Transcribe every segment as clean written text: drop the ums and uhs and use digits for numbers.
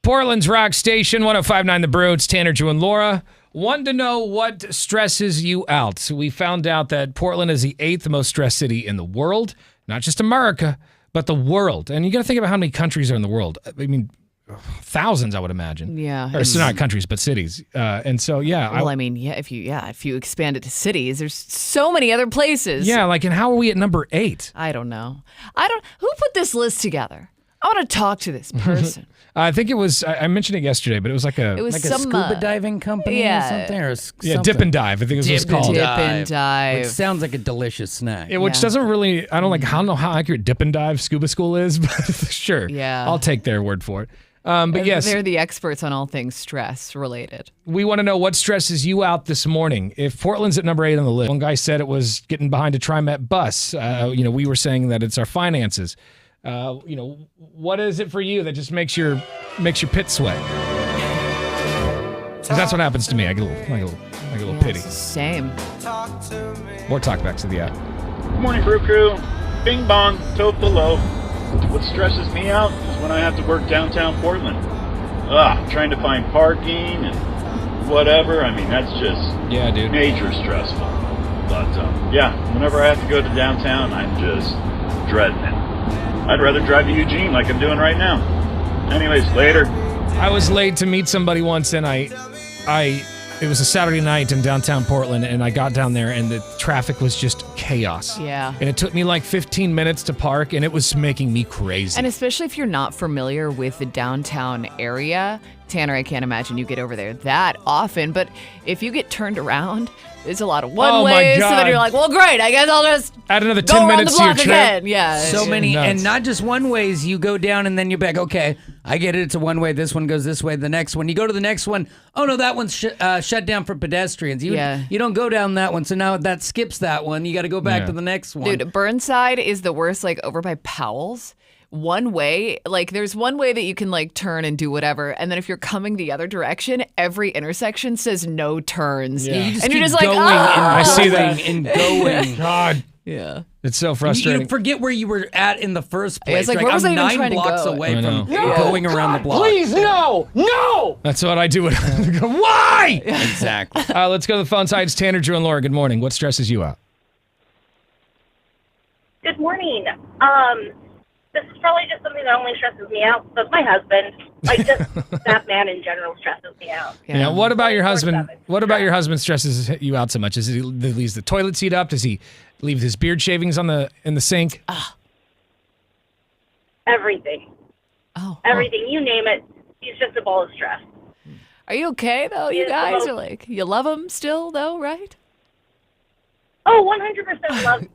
Portland's Rock Station, 105.9 The Brew. It's Tanner, Drew, and Laura. Want to know what stresses you out? So we found out that Portland is the 8th most stressed city in the world. Not just America, but the world. And you got to think about how many countries are in the world. I mean, thousands, I would imagine. Yeah. Or so not countries, but cities. And so, yeah. Well, if you expand it to cities, there's so many other places. Yeah, and how are we at number 8? I don't know. Who put this list together? I want to talk to this person. I think it was, I mentioned it yesterday, but it was it was a scuba diving company or something? Yeah, Dip and Dive, I think it was called. Dip and Dive. Which sounds like a delicious snack. Which doesn't really, I don't know how accurate Dip and Dive scuba school is, but sure. Yeah. I'll take their word for it. But yes. They're the experts on all things stress related. We want to know what stresses you out this morning. If Portland's at number 8 on the list, one guy said it was getting behind a TriMet bus. We were saying that it's our finances. What is it for you that just makes your pit sweat? 'Cause that's what happens to me. I get a little pity. Same. More talkbacks to the app. Good morning, Brew Crew. Bing bong, tote below. What stresses me out is when I have to work downtown Portland. Trying to find parking and whatever. I mean, that's just major stressful. But whenever I have to go to downtown, I'm just dreading it. I'd rather drive to Eugene like I'm doing right now. Anyways, later. I was late to meet somebody once, and it was a Saturday night in downtown Portland, and I got down there, and the traffic was just chaos. Yeah. And it took me like 15 minutes to park, and it was making me crazy. And especially if you're not familiar with the downtown area, Tanner, I can't imagine you get over there that often, but if you get turned around, it's a lot of one-ways, so then you're like, well, great, I guess I'll just add another go 10 around minutes the to your block trip. again. Yeah. So many, nuts. and not just one ways. You go down and then you're back. Okay, I get it. It's a one way. This one goes this way. The next one, you go to the next one. Oh no, that one's shut down for pedestrians. You don't go down that one. So now that skips that one. You got to go back to the next one. Dude, Burnside is the worst. Like over by Powell's. One way, there's one way that you can turn and do whatever, and then if you're coming the other direction, every intersection says no turns, and you're just like, going I see that and going. God, yeah, it's so frustrating. You forget where you were at in the first place. It's like, where was I I'm even 9 trying to blocks go? away from going around the block. Please, no! That's what I do. Why? Exactly. Let's go to the phone side. It's Tanner, Drew, and Laura. Good morning. What stresses you out? Good morning. This is probably just something that only stresses me out, but my husband, just that man in general stresses me out. Yeah. What about your husband? What about your husband stresses you out so much? Is he leaves the toilet seat up? Does he leave his beard shavings in the sink? Everything. Oh. Everything. You name it. He's just a ball of stress. Are you okay though? You guys are you love him still though, right? Oh, 100% love.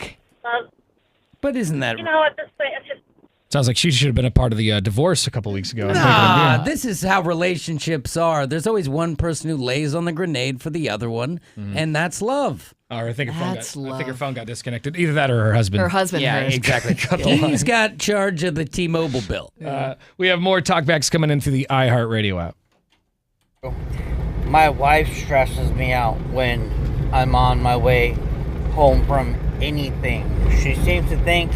But isn't that? At this point, it's just. Sounds like she should have been a part of the divorce a couple weeks ago. This is how relationships are. There's always one person who lays on the grenade for the other one, and that's love. Or I think her phone got disconnected. Either that or her husband. Her husband. Yeah, exactly. He's got charge of the T-Mobile bill. We have more talkbacks coming in through the iHeartRadio app. My wife stresses me out when I'm on my way home from anything. She seems to think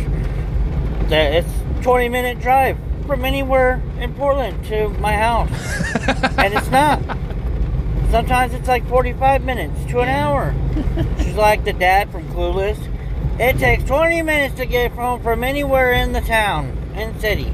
that it's a 20-minute drive from anywhere in Portland to my house. And it's not. Sometimes it's like 45 minutes to an hour. She's like the dad from Clueless. It takes 20 minutes to get home from anywhere in the town, in the city.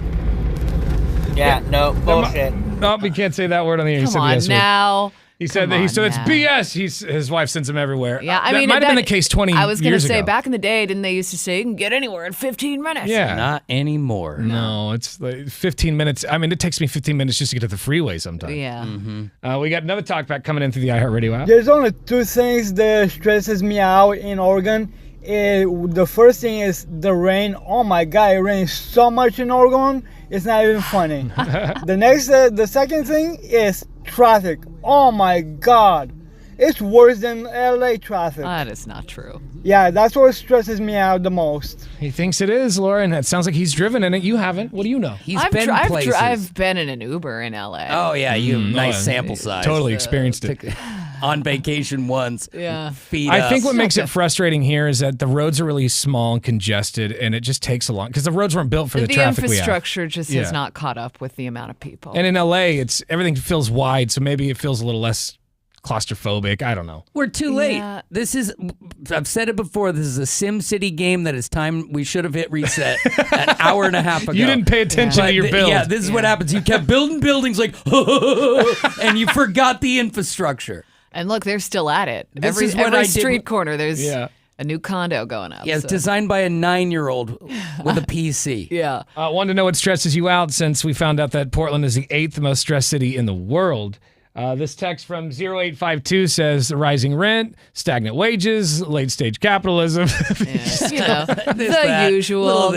Yeah, no, bullshit. No, we can't say that word on the air. Come on now. He said it's BS. His wife sends him everywhere. Yeah, I that mean, might have been the case 20 years ago. I was going to say, back in the day, didn't they used to say you can get anywhere in 15 minutes? Yeah. Not anymore. No, it's like 15 minutes. I mean, it takes me 15 minutes just to get to the freeway sometimes. Yeah. Mm-hmm. We got another talkback coming in through the iHeartRadio app. There's only two things that stresses me out in Oregon. The first thing is the rain. Oh my God, it rains so much in Oregon. It's not even funny. The second thing is traffic. Oh my God. It's worse than LA traffic. That is not true. Yeah, that's what stresses me out the most. He thinks it is, Laura, and it sounds like he's driven in it. You haven't. What do you know? He's been places. I've been in an Uber in LA. Oh yeah, nice sample size. Totally experienced it. On vacation once. Yeah. I think what makes it frustrating here is that the roads are really small and congested, and it just takes a long because the roads weren't built for the traffic we have. The infrastructure just has not caught up with the amount of people. And in LA, everything feels wide, so maybe it feels a little less claustrophobic. I don't know. We're too late. Yeah. I've said it before, this is a SimCity game that is time we should have hit reset an hour and a half ago. You didn't pay attention to your build. Yeah, this is what happens. You kept building buildings like, and you forgot the infrastructure. And look, they're still at it. This is what every I did street corner, there's Yeah. a new condo going up. Yeah, it's so. designed by a 9-year-old with a PC. Yeah. Wanted to know what stresses you out since we found out that Portland is the 8th most stressed city in the world. This text from 0852 says rising rent, stagnant wages, late stage capitalism. Yeah, the usual.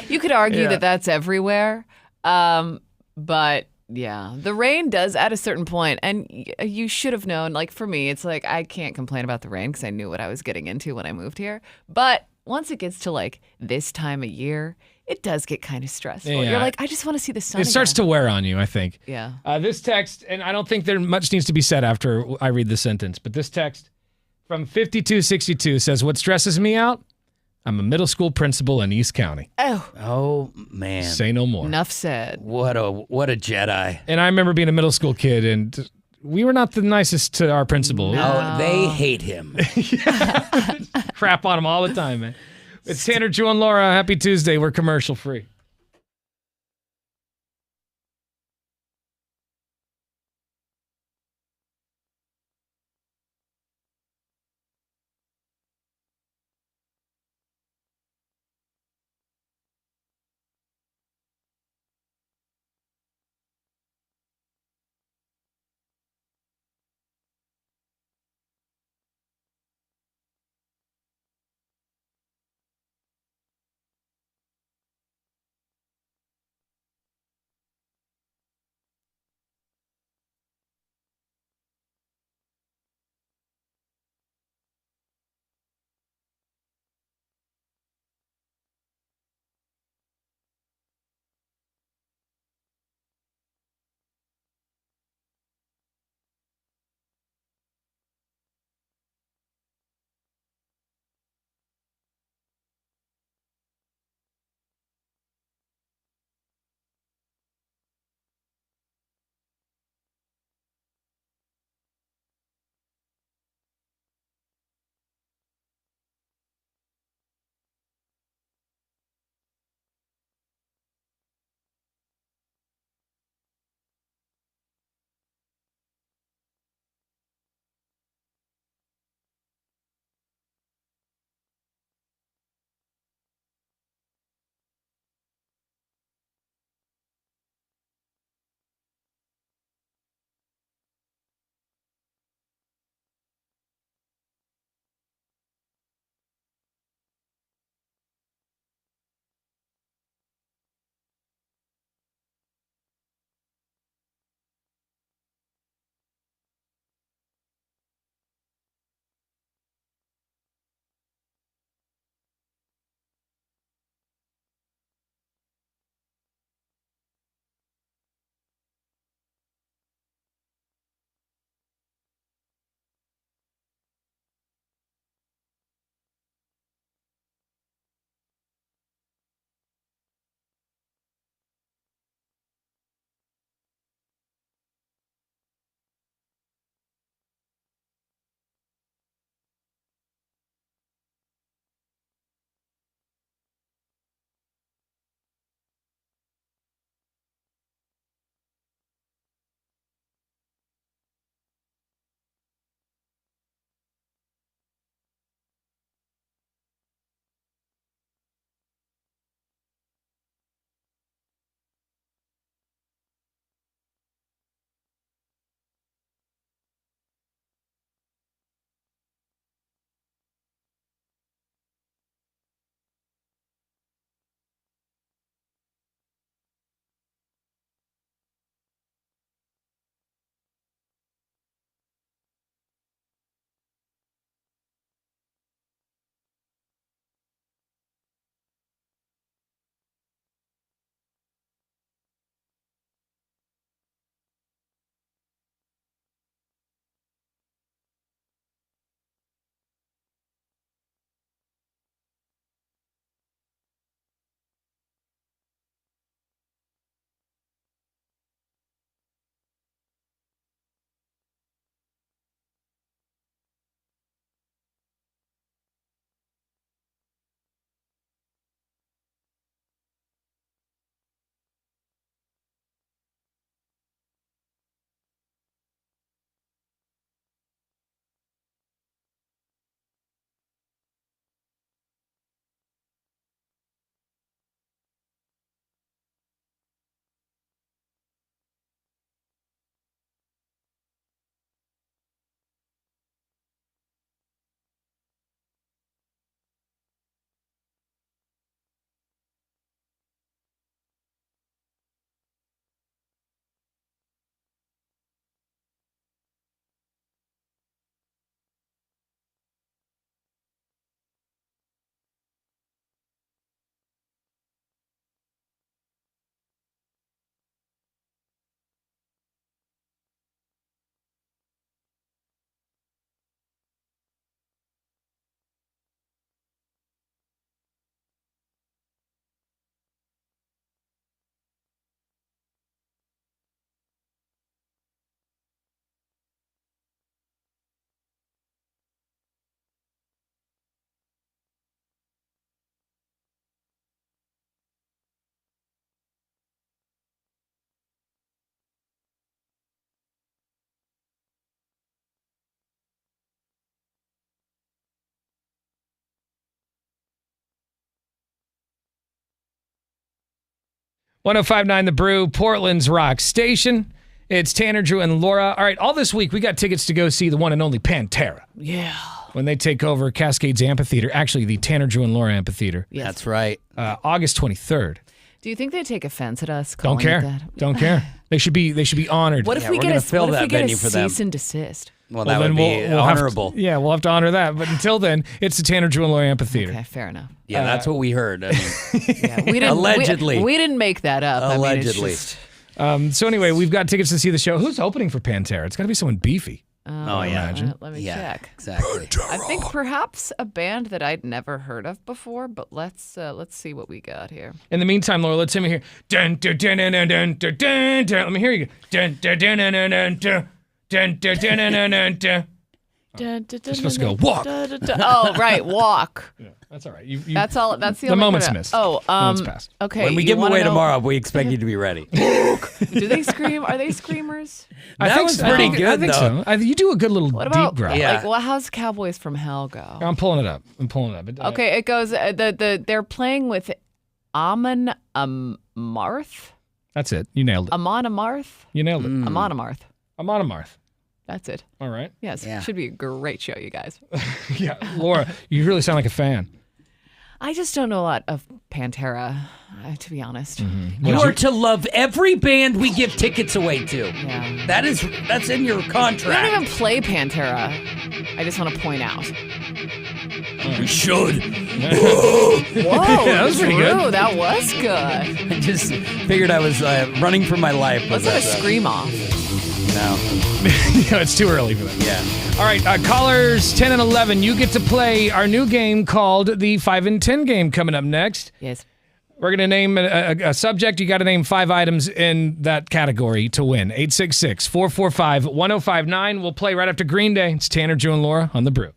You could argue that that's everywhere. But yeah, the rain does at a certain point, and you should have known. Like for me, it's like I can't complain about the rain because I knew what I was getting into when I moved here. But once it gets to like this time of year, it does get kind of stressful. Yeah. You're like, I just want to see the sun. It starts to wear on you, I think. Yeah. This text, and I don't think there much needs to be said after I read the sentence, but this text from 5262 says, what stresses me out? I'm a middle school principal in East County. Oh, man. Say no more. Enough said. What a Jedi. And I remember being a middle school kid, and we were not the nicest to our principal. Oh, they hate him. Crap on him all the time, man. It's Tanner, Drew, and Laura. Happy Tuesday. We're commercial free. 1059 The Brew, Portland's rock station. It's Tanner, Drew, and Laura. All right, all this week we got tickets to go see the one and only Pantera. Yeah. When they take over Cascades Amphitheater, actually the Tanner, Drew, and Laura Amphitheater. Yes. That's right. August 23rd. Do you think they take offense at us Don't calling it care. that? Don't care. They should be honored. What if Yeah, we we're get gonna a fill what if that we get venue a for them. cease and desist? Well, that then would be we'll have to- honorable. we'll have to honor that. But until then, it's the Tanner, Drew, and Laura Amphitheater. Okay, fair enough. Yeah, that's what we heard. I mean, Yeah, we didn't, Allegedly. we didn't make that up. Allegedly. I mean, it's just, So anyway, we've got tickets to see the show. Who's opening for Pantera? It's got to be someone beefy. oh yeah, let me yeah, check. exactly. I think perhaps a band that I'd never heard of before, but let's see what we got here. In the meantime, Laura, let's hear me here. Dun, dun, dun, dun, dun, dun, dun, dun, dun. Let me hear you. Dun, dun, dun, dun, dun, dun, dun. Dun, dun, dun, dun, dun, dun, dun. You're supposed to go walk. Oh, right, walk. That's all right. You, That's all. That's the The only moment's part of- missed. Oh, Moment's passed. okay. When we you give them wanna away know- tomorrow, we expect you to be ready. Do they scream? Are they screamers? I That think was so. pretty I think good, so. You do a good little What deep about growl. Yeah. like? Well, how's Cowboys from Hell go? I'm pulling it up. Okay, it goes. They're playing with Amon Amarth. That's it. You nailed it. Amon Amarth. You nailed it. Amon Amarth. I'm on a Marth. That's it. All right. Yes, Yeah. should be a great show, you guys. Yeah, Laura, you really sound like a fan. I just don't know a lot of Pantera, to be honest. You are to love every band we give tickets away to. Yeah. That's in your We don't contract. even play Pantera. I just want to point out. We should. Whoa, that was pretty good. Drew, that was good. I just figured I was running for my life. Let's but let a that's, scream off. No. Yeah, it's too early for that. Yeah. All right, callers 10 and 11, you get to play our new game called the 5 and 10 game coming up next. Yes. We're going to name a subject. You got to name 5 items in that category to win. 866-445-1059. We'll play right after Green Day. It's Tanner, Drew, and Laura on The Brew.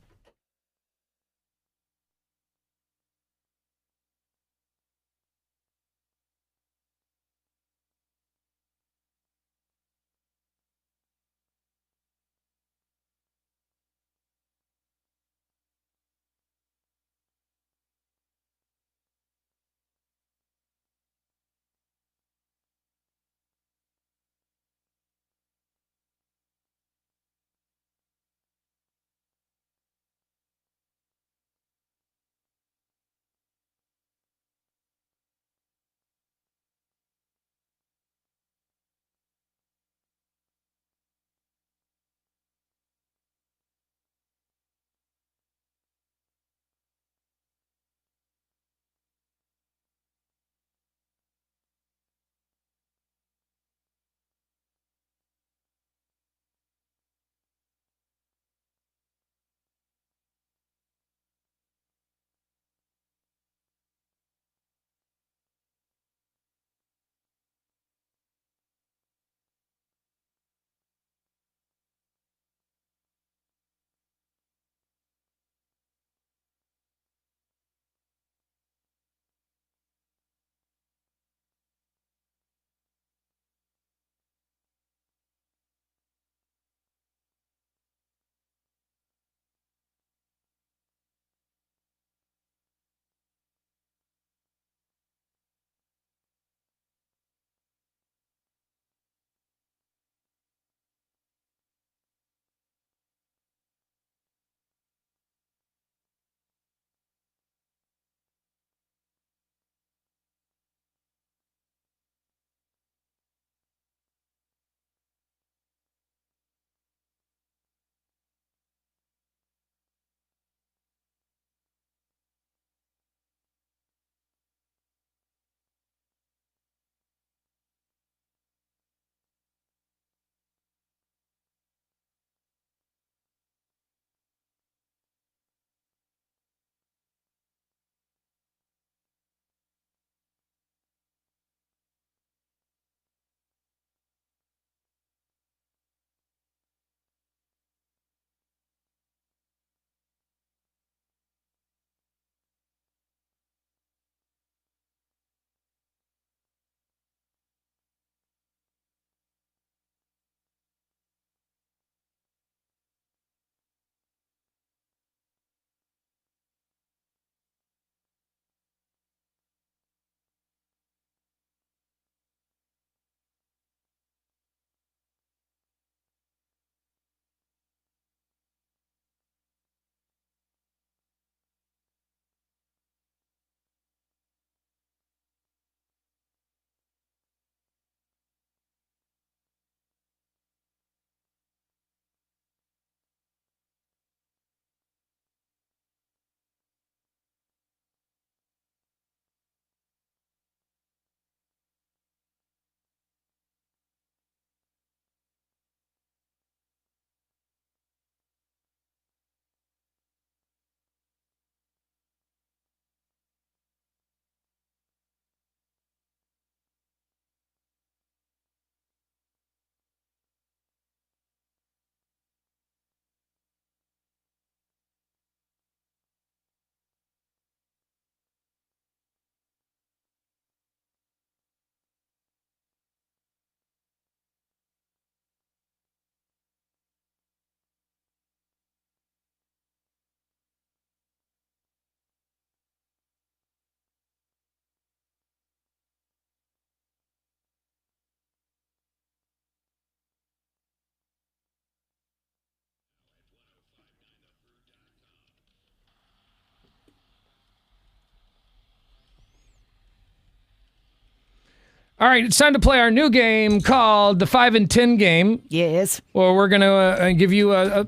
All right, it's time to play our new game called the 5 and 10 game. Yes. Or we're gonna give you a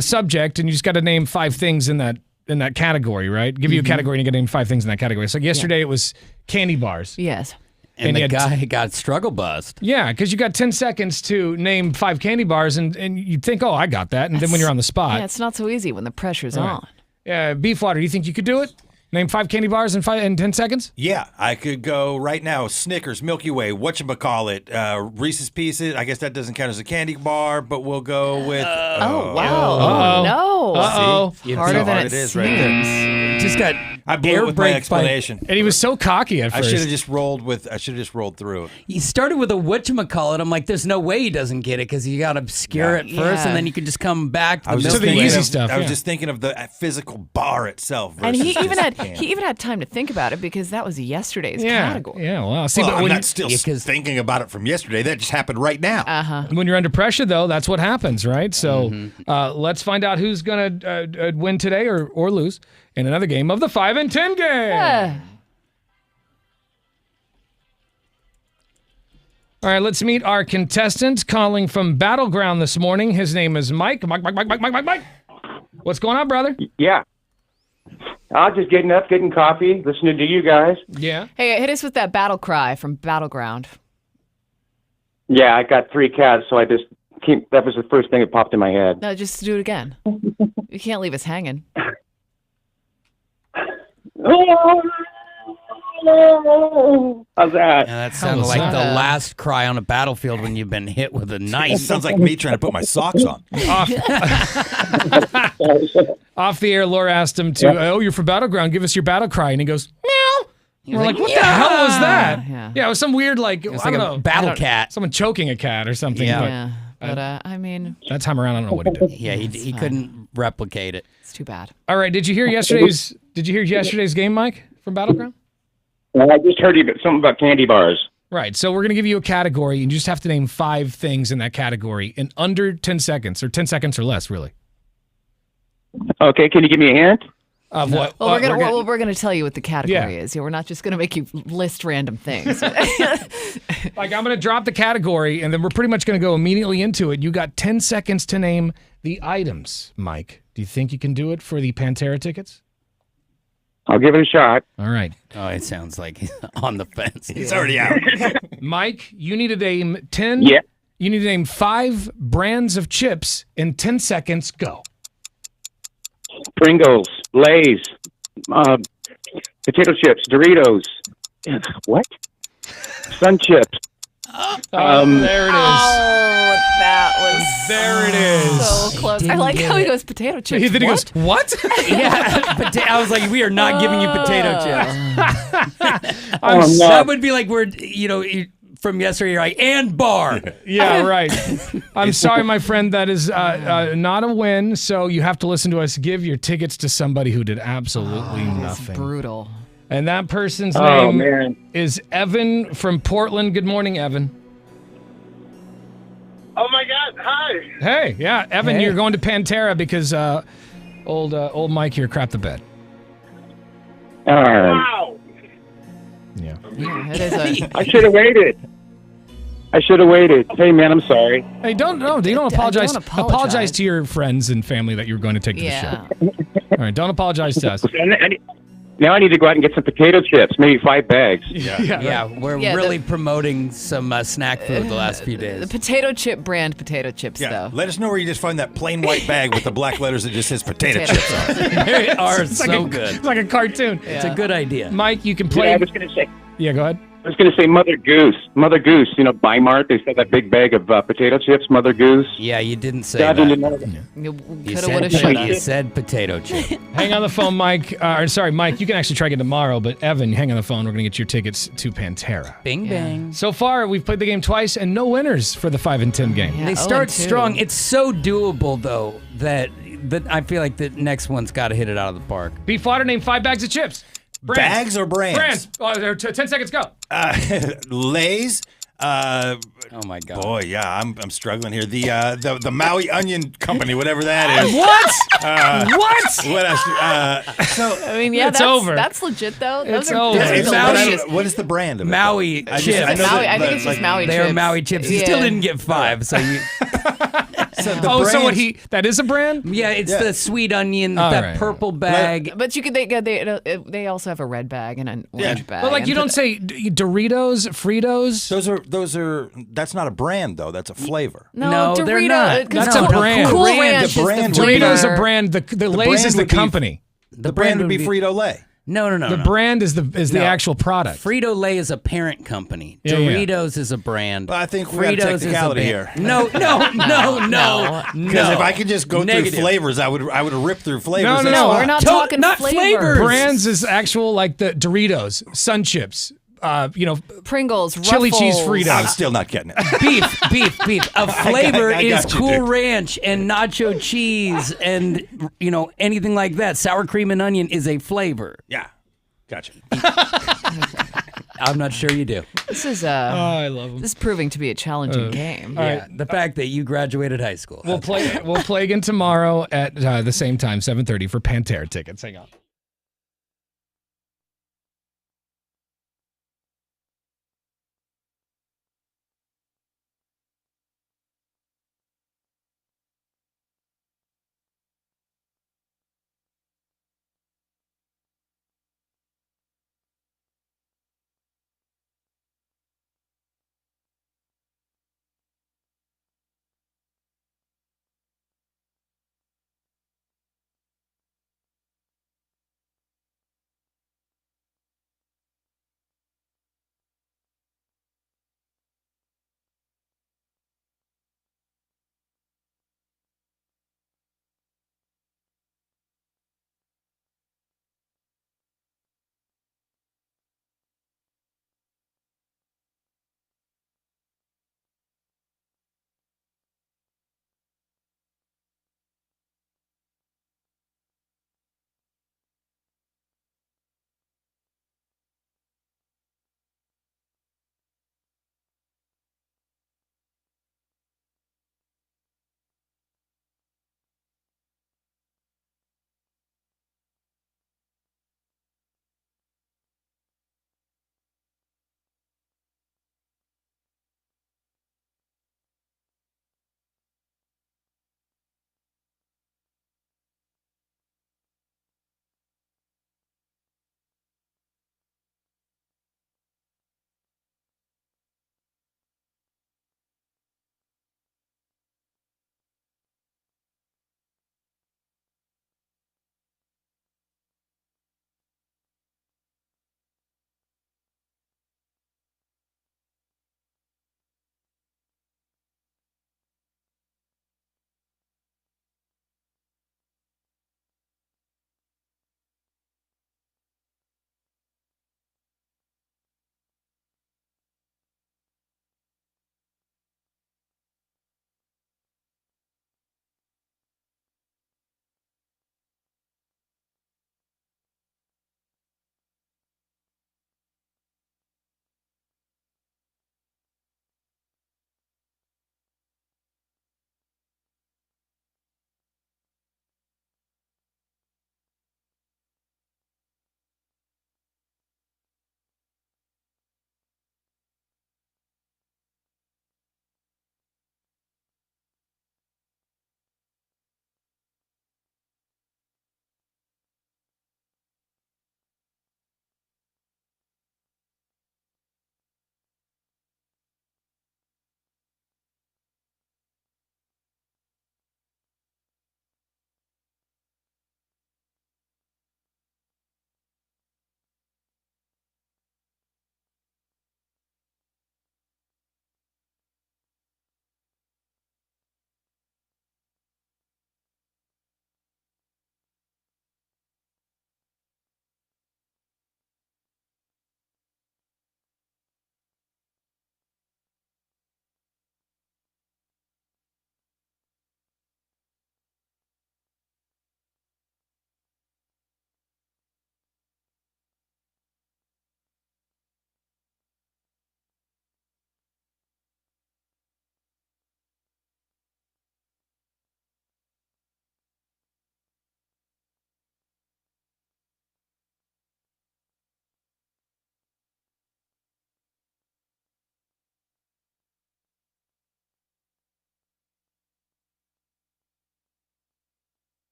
subject, and you just got to name 5 things in that category, right? Give you a category, and you got to name 5 things in that category. So yesterday it was candy bars. Yes. And the guy got struggle bust. Yeah, because you got 10 seconds to name 5 candy bars, and you'd think, oh, I got that, and then when you're on the spot. Yeah, it's not so easy when the pressure's on. Yeah, Beefwater, do you think you could do it? Name 5 candy bars in 10 seconds? Yeah, I could go right now. Snickers, Milky Way, whatchamacallit, Reese's Pieces. I guess that doesn't count as a candy bar, but we'll go with... Oh, wow. Uh-oh. No. Uh-oh. See? Harder How than hard it it is seems. right there. Just got I blew it with my explanation. And he was so cocky at I first. should have just rolled through. He started with a whatchamacallit. I'm like, there's no way he doesn't get it because you got to obscure it first, and then you could just come back to I was the just the thinking easy of- stuff, I was yeah. just thinking of the physical bar itself. And he versus even just had candy. he even had time to think about it because that was yesterday's category. Yeah, well, see, Well, but I'm when, not still thinking about it from yesterday. That just happened right now. when you're under pressure, though, that's what happens, right? So let's find out who's going to win today or lose in another game of the 5 and 10 game. All right, let's meet our contestant calling from Battleground this morning. His name is Mike. Mike. What's going on, brother? Yeah. I was just getting up, getting coffee, listening to you guys. Yeah. Hey, hit us with that battle cry from Battleground. Yeah, I got 3 cats, so that was the first thing that popped in my head. No, just do it again. You can't leave us hanging. How's that? Yeah, that sounded was like that? the last cry on a battlefield when you've been hit with a It knife. sounds like me trying to put my socks on. Off the air, Laura asked him to, you're from Battleground, give us your battle cry. And he goes, meow. We're like, what the hell was that? Yeah. It was some weird, I It's don't like know. a battle cat. Someone choking a cat or something. Yeah. Yeah. But I mean, But that time around, I don't know what he did. Yeah, he couldn't replicate it. it's too bad. All right, did you hear yesterday's game, Mike, from Battleground? I just heard something about candy bars. Right, so we're going to give you a category, and you just have to name 5 things in that category in under 10 seconds, or 10 seconds or less, really. Okay, can you give me a hint? Of what? Well, we're gonna tell you what the category Yeah. is. Yeah, we're not just gonna make you list random things. Like, I'm going to drop the category, and then we're pretty much going to go immediately into it. You got 10 seconds to name the items, Mike. Do you think you can do it for the Pantera tickets? I'll give it a shot. All right. Oh, it sounds like he's on the fence. It's already out. Mike, you need to name 10. Yeah. You need to name 5 brands of chips in 10 seconds. Go. Pringles, Lay's, potato chips, Doritos. What? Sun chips. There it is. Oh, that was There it is. so close. I like how he goes potato chips. Then he goes, what? Yeah, I was like, we are not giving you potato chips. no. That would be like we're, from yesterday, you're like, and bar. Yeah, right. I'm sorry, my friend. That is not a win. So you have to listen to us give your tickets to somebody who did absolutely It's nothing. brutal. And that person's Oh, name man. is Evan from Portland. Good morning, Evan. Oh my God! Hi. Hey, yeah, Evan, Hey. you're going to Pantera because old Mike here crapped the bed. Wow. Yeah. Yeah, it is a. I should have waited. Hey, man, I'm sorry. Hey, you don't apologize. Don't apologize. To your friends and family that you're going to take to the Yeah. show. All right, don't apologize to us. Now I need to go out and get some potato chips, maybe 5 bags. Yeah, we're Yeah, really promoting some snack food the last few The days. potato chip brand potato chips, Yeah, though. let us know where you just find that plain white bag with the black letters that just says potato Potato chips on it. They are It's so like a, good. It's like a cartoon. It's a good idea. Mike, you can Yeah, play. I was gonna say. Yeah, go ahead. I was gonna say Mother Goose. Bimart. They sell that big bag of potato chips. Mother Goose. Yeah, you didn't say God, that. You You coulda, woulda, shoulda. said potato chip. Hang on the phone, Mike. Sorry, Mike. You can actually try again tomorrow, but Evan, hang on the phone. We're going to get your tickets to Pantera. Bing bang. So far, we've played the game twice and no winners for the 5 and 10 game. Yeah, They 0 start and 2. strong. It's so doable though that I feel like the next one's got to hit it out of the park. Beef water, name 5 bags of chips. Brands. Bags or brands? Brands. 10 seconds, go. Lay's, Oh my God. Boy, yeah, I'm struggling here. The Maui Onion Company, whatever that is. What? What? What else? So I mean, yeah, It's that's over. That's legit though. It's Those are, over. those are It's but I delicious. don't- what is the brand of it? Maui though? chips. I know Maui, that I think the- it's just like, Maui They are chips. Maui chips. You still Yeah. didn't get 5, so you. So the Oh, so what brands- that is a brand? Yeah, it's Yeah. the sweet onion, All that right. purple bag. But you could they also have a red bag and an orange bag. But like, you And don't say Doritos, Fritos. Those are. That's not a brand though. That's a flavor. No, No, they're Dorito. not. 'Cause That's a Cool- brand. Cool Brand- Ranch the is brand the would be- Doritos flavor. a brand. The Lay's brand is the would be- company. The brand would be Frito Lay. No. The brand is the No. actual product. Frito Lay is a parent company. Yeah, yeah. Doritos is a brand. I think we got a Fritos is technicality band. here. No. Because if I could just go Negative. through flavors, I would rip through flavors. No, no, That's no, fine. We're not To- talking not flavors. Brands is actual like the Doritos, Sun Chips, Pringles, Chili cheese Ruffles. Fritos. I'm still not getting it. beef. A flavor I is got you, Cool dude. Ranch and nacho cheese and anything like that. Sour cream and onion is a flavor. Yeah, gotcha. I'm not sure you do. This is I love them. this is proving to be a challenging game. Yeah, the fact that you graduated high school. We'll play again tomorrow at the same time, 7:30 for Pantera tickets. Hang on.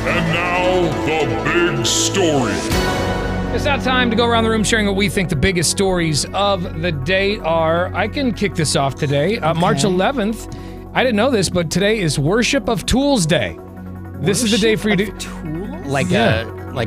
And now, the big story. It's now time to go around the room sharing what we think the biggest stories of the day are. I can kick this off today. March 11th. I didn't know this, but today is Worship of Tools Day. This is the day for you to... Tools? Like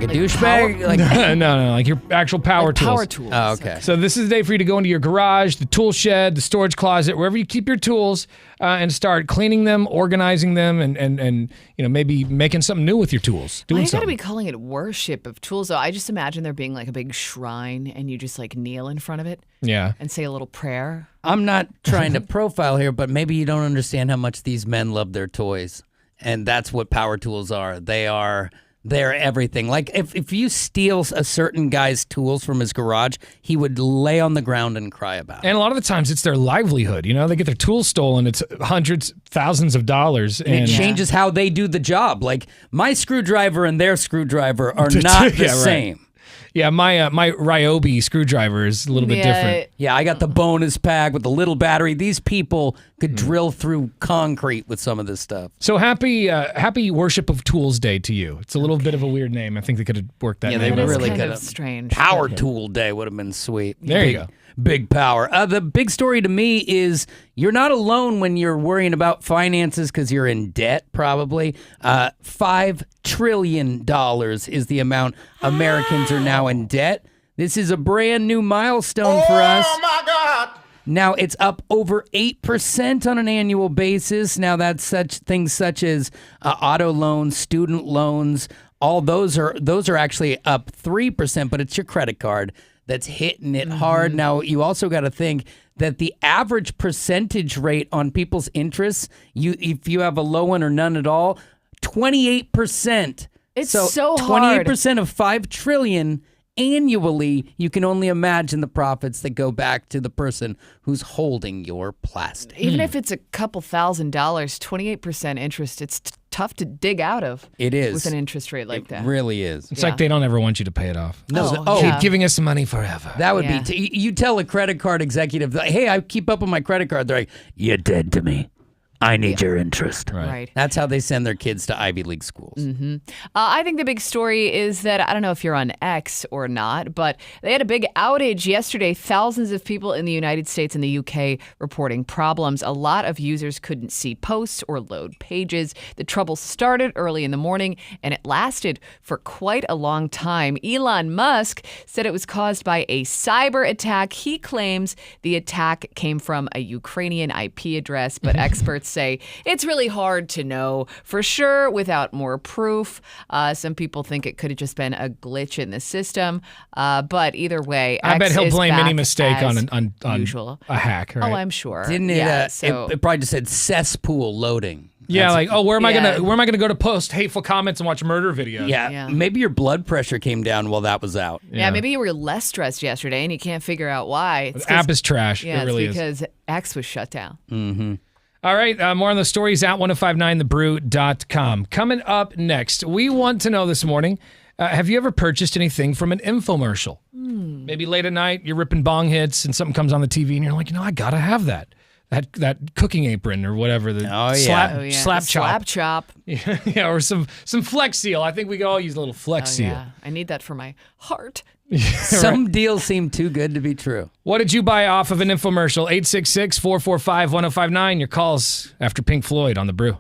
a douchebag? No, like your actual power tools. Power tools. Oh, okay. So this is the day for you to go into your garage, the tool shed, the storage closet, wherever you keep your tools, and start cleaning them, organizing them, and maybe making something new with your tools. Why Doing you gotta something. be calling it worship of tools, though? I just imagine there being like a big shrine, and you just like kneel in front of it Yeah. and say a little prayer. I'm not trying to profile here, but maybe you don't understand how much these men love their toys. And that's what power tools are. They're everything. Like if you steal a certain guy's tools from his garage, he would lay on the ground and cry about it. And a lot of the times it's their livelihood. They get their tools stolen. It's hundreds, thousands of dollars. And it changes how they do the job. Like my screwdriver and their screwdriver are not the same. Yeah, my Ryobi screwdriver is a little bit different. Yeah, I got the bonus pack with the little battery. These people could drill through concrete with some of this stuff. So happy Worship of Tools Day to you. It's a little bit of a weird name. I think they could have worked that Yeah, name they out. really kind could of have. strange. Power Tool Day would have been sweet. There you go. Big power. The big story to me is you're not alone when you're worrying about finances because you're in debt, probably. $5 trillion is the amount Americans are now in debt. This is a brand new milestone for us. Oh, my God. Now, it's up over 8% on an annual basis. Now, that's things such as auto loans, student loans. All those are actually up 3%, but it's your credit card that's hitting it hard. Now, you also got to think that the average percentage rate on people's interests, if you have a low one or none at all, 28%. It's so hard. 28% of $5 trillion annually. You can only imagine the profits that go back to the person who's holding your plastic. Even if it's a couple $1,000, 28% interest, it's tough to dig out of. It is. With an interest rate like that. It really is. It's like they don't ever want you to pay it off. No. Keep giving us money forever. That would be. You tell a credit card executive, hey, I keep up on my credit card. They're like, you're dead to me. I need your interest. Right. That's how they send their kids to Ivy League schools. I think the big story is that, I don't know if you're on X or not, but they had a big outage yesterday. Thousands of people in the United States and the UK reporting problems. A lot of users couldn't see posts or load pages. The trouble started early in the morning, and it lasted for quite a long time. Elon Musk said it was caused by a cyber attack. He claims the attack came from a Ukrainian IP address, but experts say it's really hard to know for sure without more proof. Some people think it could have just been a glitch in the system, but either way, I bet X he'll is blame any back mistake as on usual. a hack. Right? Oh, I'm sure. Didn't it? Yeah, It probably just said cesspool loading. Yeah, where am I Yeah. gonna go to post hateful comments and watch murder videos? Yeah, maybe your blood pressure came down while that was out. Yeah, maybe you were less stressed yesterday and you can't figure out why. The app is trash. Yeah, it really it's is. because X was shut down. All right, more on the stories at 1059thebrew.com. Coming up next, we want to know this morning, have you ever purchased anything from an infomercial? Maybe late at night, you're ripping bong hits and something comes on the TV and you're like, I gotta have that cooking apron or whatever. Slap Slap chop. chop. Yeah, or some Flex Seal. I think we could all use a little Flex Seal. Yeah, I need that for my heart. Some deals seem too good to be true. What did you buy off of an infomercial? 866-445-1059. Your calls after Pink Floyd on The Brew.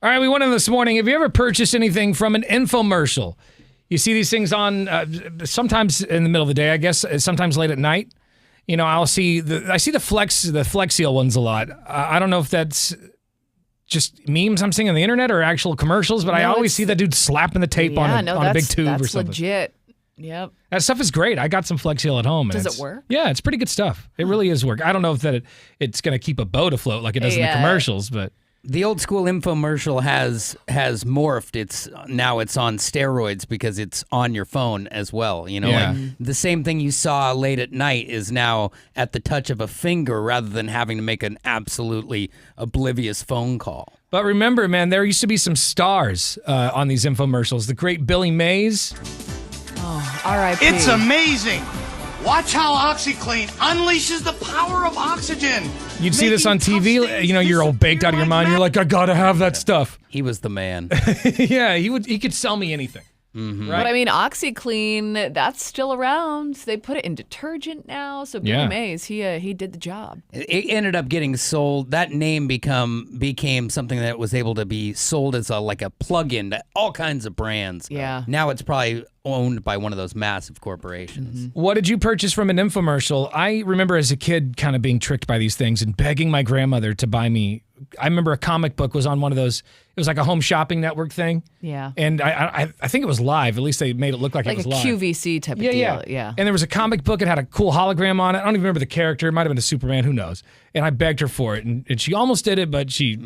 All right, we went in this morning. Have you ever purchased anything from an infomercial? You see these things on sometimes in the middle of the day, I guess, sometimes late at night. You know, I see the Flex Seal ones a lot. I don't know if that's just memes I'm seeing on the internet or actual commercials, but I always see that dude slapping the tape on a big tube or something. That's legit. Yep. That stuff is great. I got some Flex Seal at home. Does it work? Yeah, it's pretty good stuff. It really is work. I don't know if it's going to keep a boat afloat like it does in the commercials, but the old school infomercial has morphed. It's on steroids because it's on your phone as well. You know, like the same thing you saw late at night is now at the touch of a finger rather than having to make an absolutely oblivious phone call. But remember, man, there used to be some stars on these infomercials. The great Billy Mays. Oh, R.I.P. It's amazing. Watch how OxyClean unleashes the power of oxygen. You'd see this on TV. You know, you're all baked out of your mind. You're like, I gotta have that stuff. He was the man. Yeah, he could sell me anything. Mm-hmm. Right? But I mean, OxyClean, that's still around. They put it in detergent now. So Billy Mays, he did the job. It ended up getting sold. That name became something that was able to be sold as like a plug-in to all kinds of brands. Yeah. Now it's probably owned by one of those massive corporations. Mm-hmm. What did you purchase from an infomercial? I remember as a kid kind of being tricked by these things and begging my grandmother to buy me. I remember a comic book was on one of those. It was like a home shopping network thing. Yeah. And I think it was live. At least they made it look like it was live. Like a QVC type of deal. Yeah. And there was a comic book. It had a cool hologram on it. I don't even remember the character. It might have been a Superman. Who knows? And I begged her for it. And she almost did it, but she, at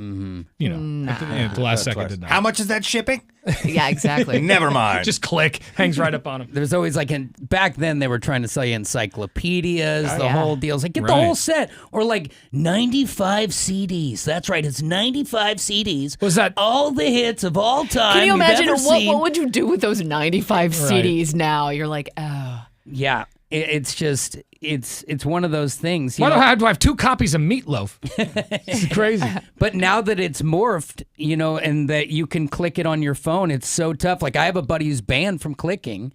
the last second did not. How much is that shipping? Yeah, exactly. Never mind. Just click. Hangs right up on him. There's always back then they were trying to sell you encyclopedias, whole deals. Like, get the Right. whole set. Or like 95 CDs. That's right. It's 95 CDs. Was that all the hits of all time? Can you imagine ever seen. what would you do with those 95 CDs now? You're like, oh. Yeah. It's just, it's one of those things. Why do I have 2 copies of Meatloaf? It's crazy. But now that it's morphed, and that you can click it on your phone, it's so tough. Like, I have a buddy who's banned from clicking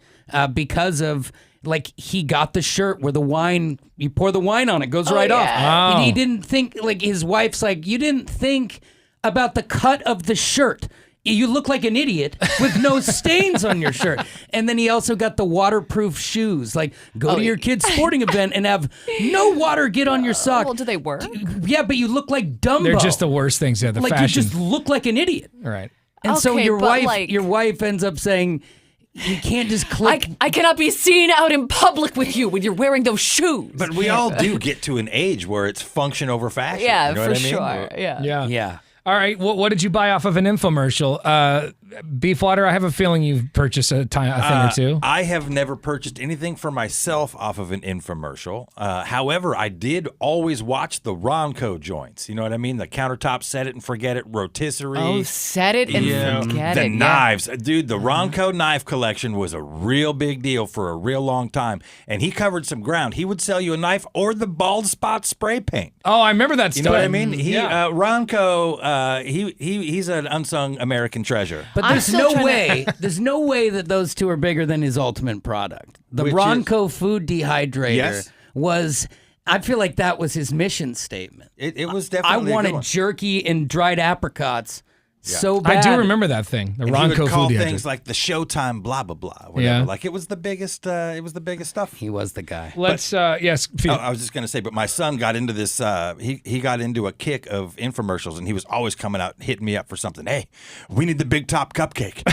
because of, like, he got the shirt where the wine, you pour the wine on it, goes right off. Oh. And he didn't think, like, his wife's like, you didn't think about the cut of the shirt. You look like an idiot with no stains on your shirt. And then he also got the waterproof shoes. Like, go to your kid's sporting event and have no water get on your sock. Well, do they work? Yeah, but you look like Dumbo. They're just the worst things. Yeah, the like fashion. You just look like an idiot. Right. And so Okay, your but wife ends up saying, you can't just click. I cannot be seen out in public with you when you're wearing those shoes. But we all do get to an age where it's function over fashion. Yeah, you know for what I mean? sure. Yeah. Yeah. All right. What did you buy off of an infomercial? Beefwater, I have a feeling you've purchased a thing or two. I have never purchased anything for myself off of an infomercial. However, I did always watch the Ronco joints. You know what I mean? The countertop set it and forget it rotisserie. Oh, set it and forget the it. knives. Dude, the Ronco knife collection was a real big deal for a real long time. And he covered some ground. He would sell you a knife or the bald spot spray paint. Oh, I remember that stuff. You know what I mean? Ronco, he's an unsung American treasure. But there's no way that those two are bigger than his ultimate product. The Which Ronco food dehydrator Yes. was, I feel like that was his mission statement. It was I definitely a good wanted one. jerky and dried apricots so bad. I do remember that thing. The And Ronco he would call food things like the Showtime blah blah blah. Whatever. Yeah. Like it was the biggest stuff. He was the guy. Let's yes. I was just gonna say, but my son got into this. He got into a kick of infomercials, and he was always coming out hitting me up for something. Hey, we need the big top cupcake.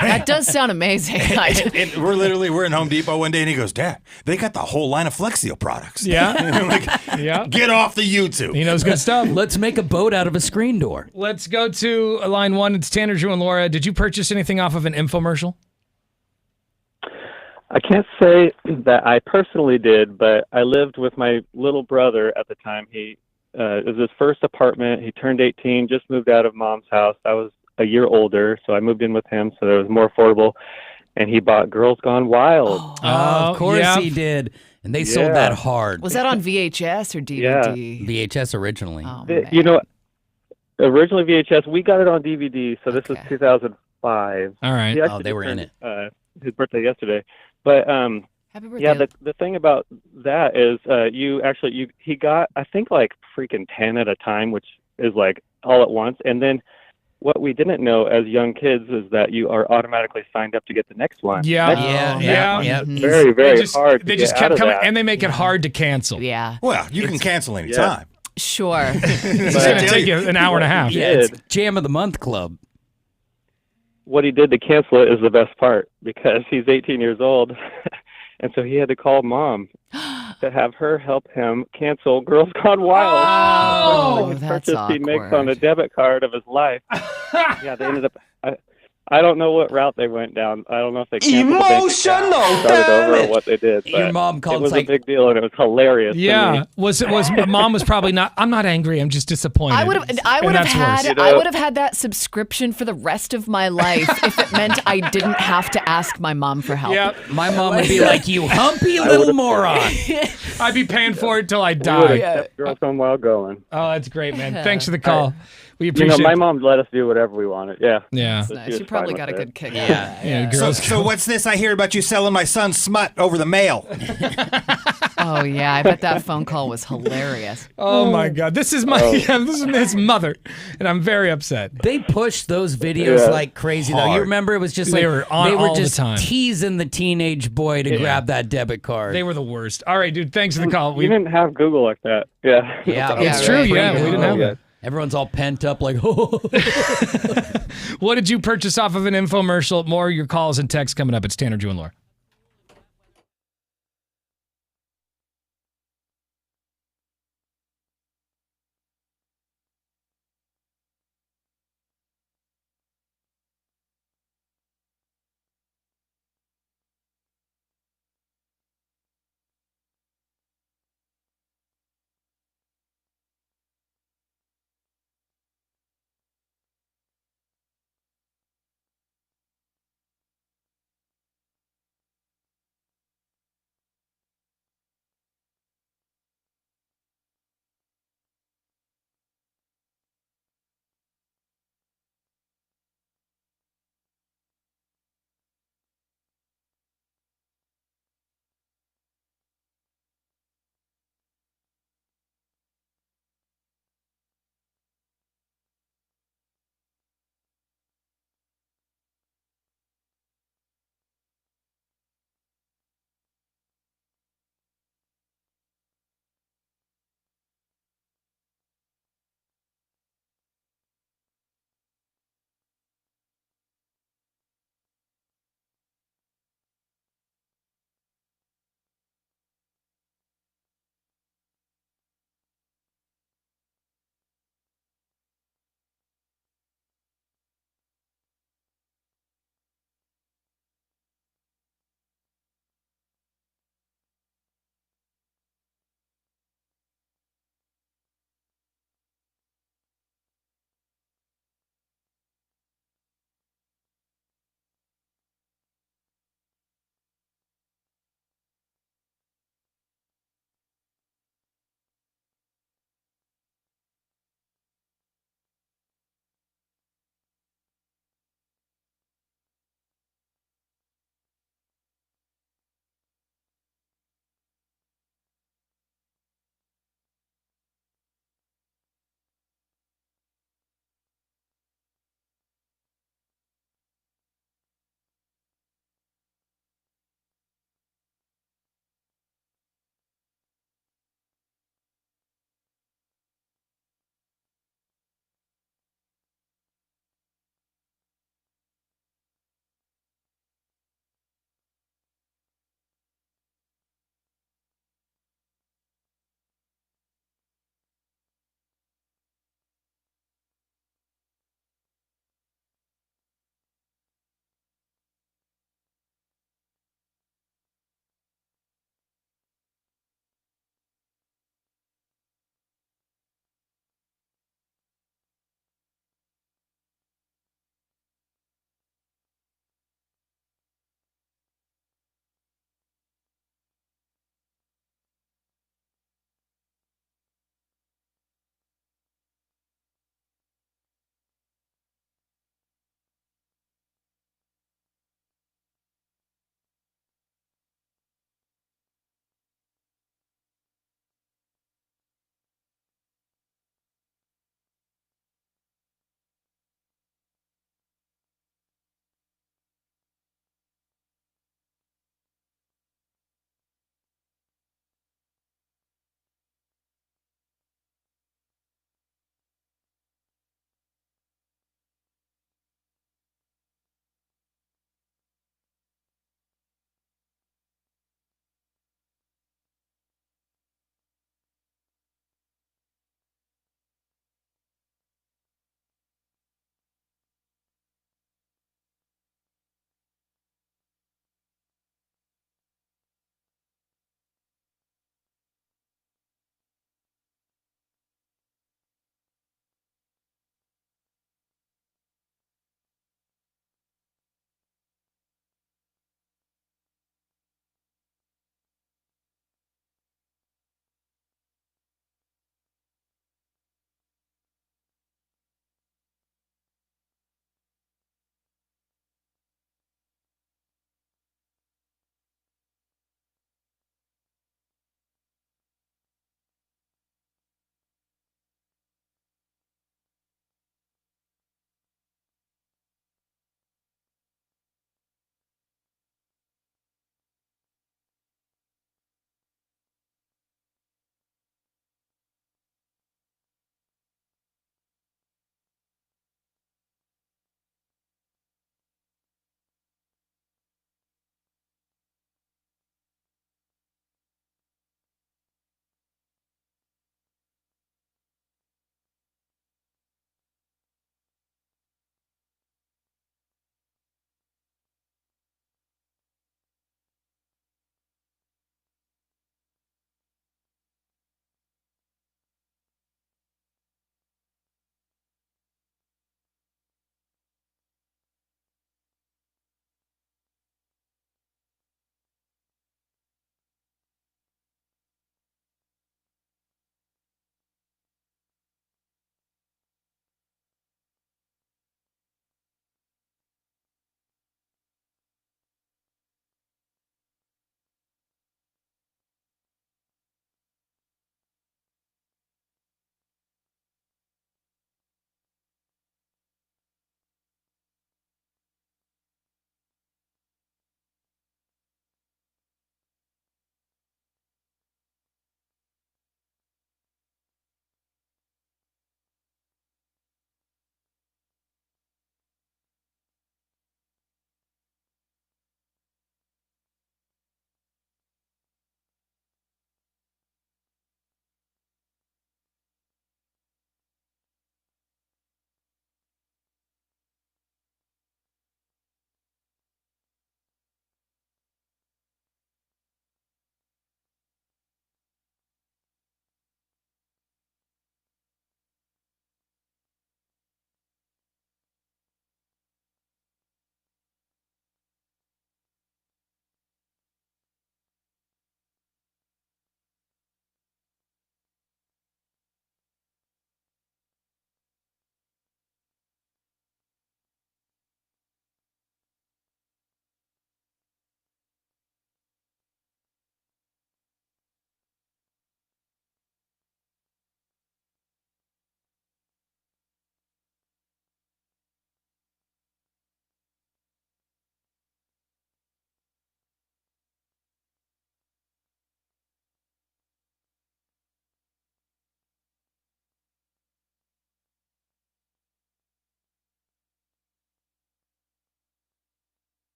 That does sound amazing. and we're in Home Depot one day, and he goes, Dad, they got the whole line of Flex Seal products. Yeah. I'm like, Yeah. Get off the YouTube. He knows good stuff. Let's make a boat out of a screen door. Let's go to line 1. It's Tanner, Drew, and Laura. Did you purchase anything off of an infomercial? I can't say that I personally did, but I lived with my little brother at the time. It was his first apartment. He turned 18, just moved out of mom's house. I was a year older, so I moved in with him, so it was more affordable. And he bought Girls Gone Wild. Oh, of course he did. And they sold that hard. Was that on VHS or DVD? VHS originally. Oh, man. Originally VHS. We got it on DVD, so this was 2005. All right. They were in it. His birthday yesterday. But Happy birthday. the thing about that is he got, I think, like freaking 10 at a time, which is like all at once. And then what we didn't know as young kids is that you are automatically signed up to get the next one. Yeah. Next Yeah. one. Yeah. It's very, very hard. They to just get kept out of coming, that. and they make it hard to cancel. Yeah. Well, you can cancel anytime. Sure. It's going to take you an hour and a half. Yeah, it's Jam of the Month Club. What he did to cancel it is the best part because he's 18 years old. And so he had to call mom to have her help him cancel Girls Gone Wild. Oh, the that's purchase he makes awkward. on a debit card of his life. Yeah, they ended up. I don't know what route they went down. I don't know if they canceled the bank account, started over, or what they did. But Your mom called. it was like, a big deal, and it was hilarious. to Yeah, me. was mom was probably not. I'm not angry. I'm just disappointed. I would have And that's worse. I would have had that subscription for the rest of my life if it meant I didn't have to ask my mom for help. Yep. my mom would be like, "You humpy little moron." I'd be paying for it till I We would die. have kept Girls Gone Wild going. Oh, that's great, man. Thanks for the call. We You appreciate know, my mom let us do whatever we wanted. Yeah. Yeah. So Nice. was You probably fine got a with good it. kick. Yeah, So, girls. so what's this I hear about you selling my son's smut over the mail? Oh yeah, I bet that phone call was hilarious. Oh my God, this is my this is his mother, and I'm very upset. They pushed those videos Yeah. like crazy, though. You Hard. remember it was just They like were on they were all the just time. teasing the teenage boy to grab that debit card. They were the worst. All right, dude. Thanks for the call. We didn't have Google like that. Yeah. Yeah, It's Yeah, true. right. Yeah, we didn't have Yeah. that. Everyone's all pent up, like, oh. What did you purchase off of an infomercial? More of your calls and texts coming up. It's Tanner, Drew, and Laura.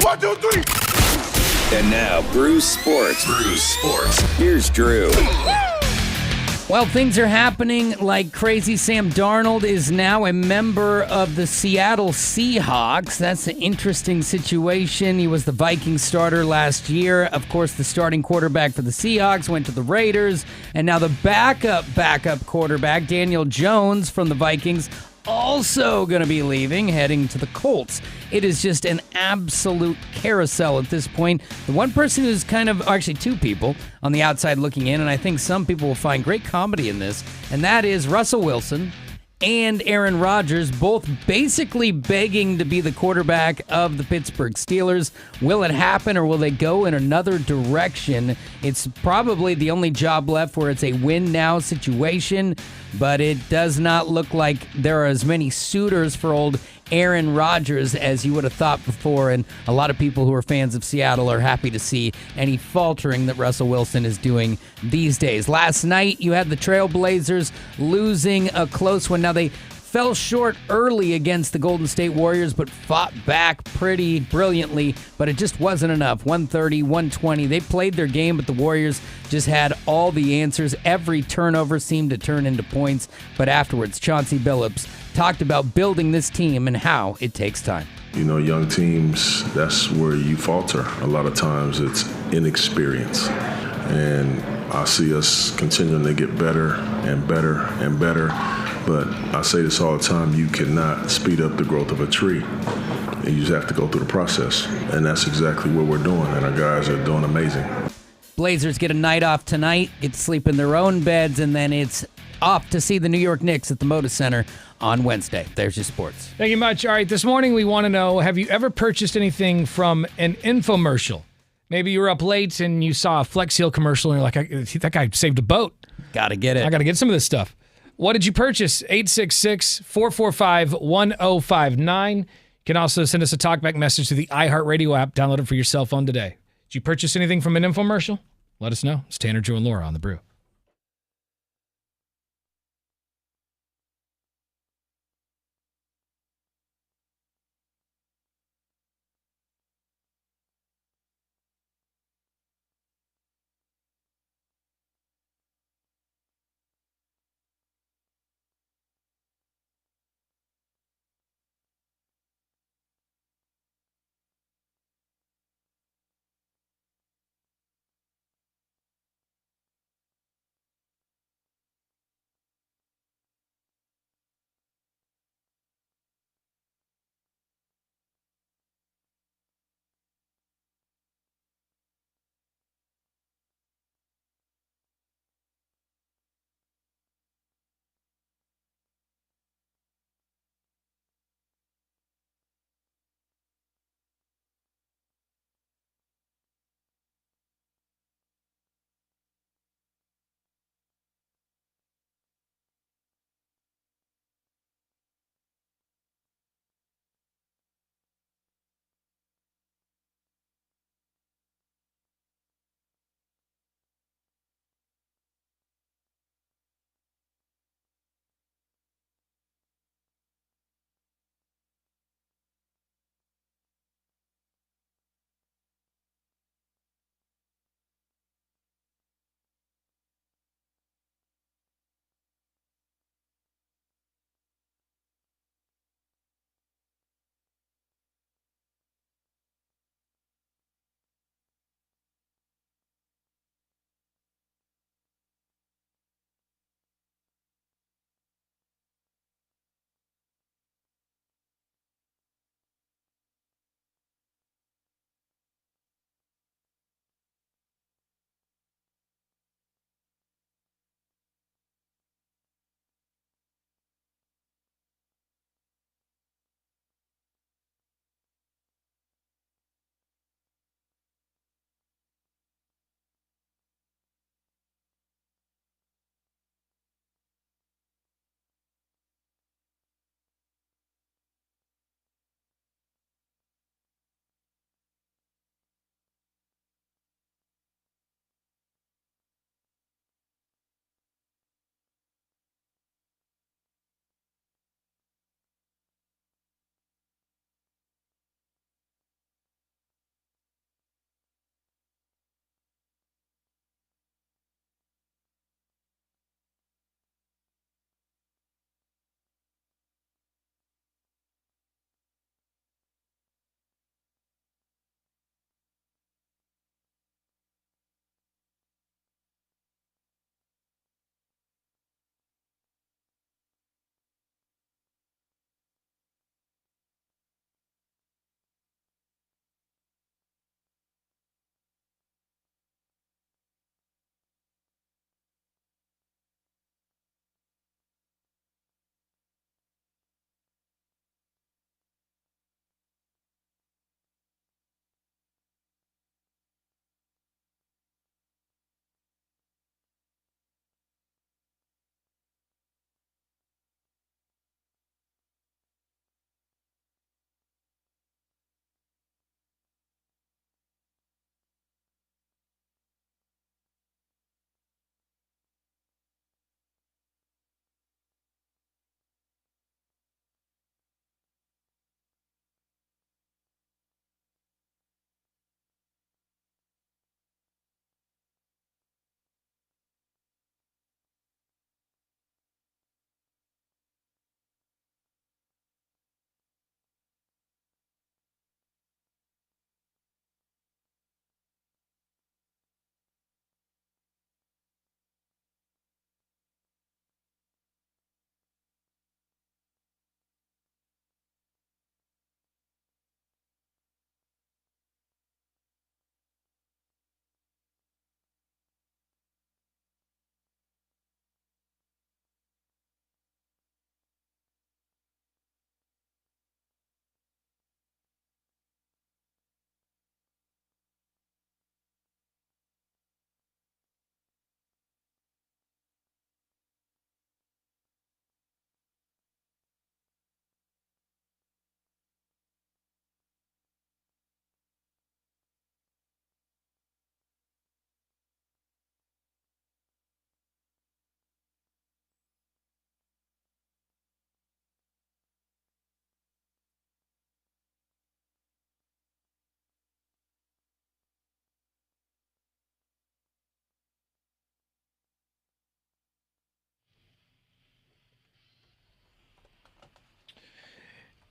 1, 2, 3. And now, Brew Sports. Here's Drew. Well, things are happening like crazy. Sam Darnold is now a member of the Seattle Seahawks. That's an interesting situation. He was the Vikings starter last year. Of course, the starting quarterback for the Seahawks went to the Raiders. And now the backup quarterback, Daniel Jones from the Vikings, also going to be leaving, heading to the Colts. It is just an absolute carousel at this point. The one person who's actually two people on the outside looking in, and I think some people will find great comedy in this, and that is Russell Wilson and Aaron Rodgers, both basically begging to be the quarterback of the Pittsburgh Steelers. Will it happen, or will they go in another direction? It's probably the only job left where it's a win-now situation, but it does not look like there are as many suitors for old Aaron Rodgers as you would have thought before, and a lot of people who are fans of Seattle are happy to see any faltering that Russell Wilson is doing these days. Last night, you had the Trailblazers losing a close one. Now, they fell short early against the Golden State Warriors, but fought back pretty brilliantly, but it just wasn't enough. 130, 120. They played their game, but the Warriors just had all the answers. Every turnover seemed to turn into points, but afterwards, Chauncey Billups talked about building this team and how it takes time. You know, young teams, that's where you falter. A lot of times it's inexperience. And I see us continuing to get better and better and better. But I say this all the time, you cannot speed up the growth of a tree. And you just have to go through the process. And that's exactly what we're doing, and our guys are doing amazing. Blazers get a night off tonight, get to sleep in their own beds, and then it's off to see the New York Knicks at the Moda Center on Wednesday. There's your sports. Thank you much. All right, this morning we want to know, have you ever purchased anything from an infomercial? Maybe you were up late and you saw a Flex Seal commercial and you're like, that guy saved a boat. Gotta get it. I gotta get some of this stuff. What did you purchase? 866-445-1059. You can also send us a talkback message to the iHeartRadio app. Download it for your cell phone today. Did you purchase anything from an infomercial? Let us know. It's Tanner, Drew, and Laura on The Brew.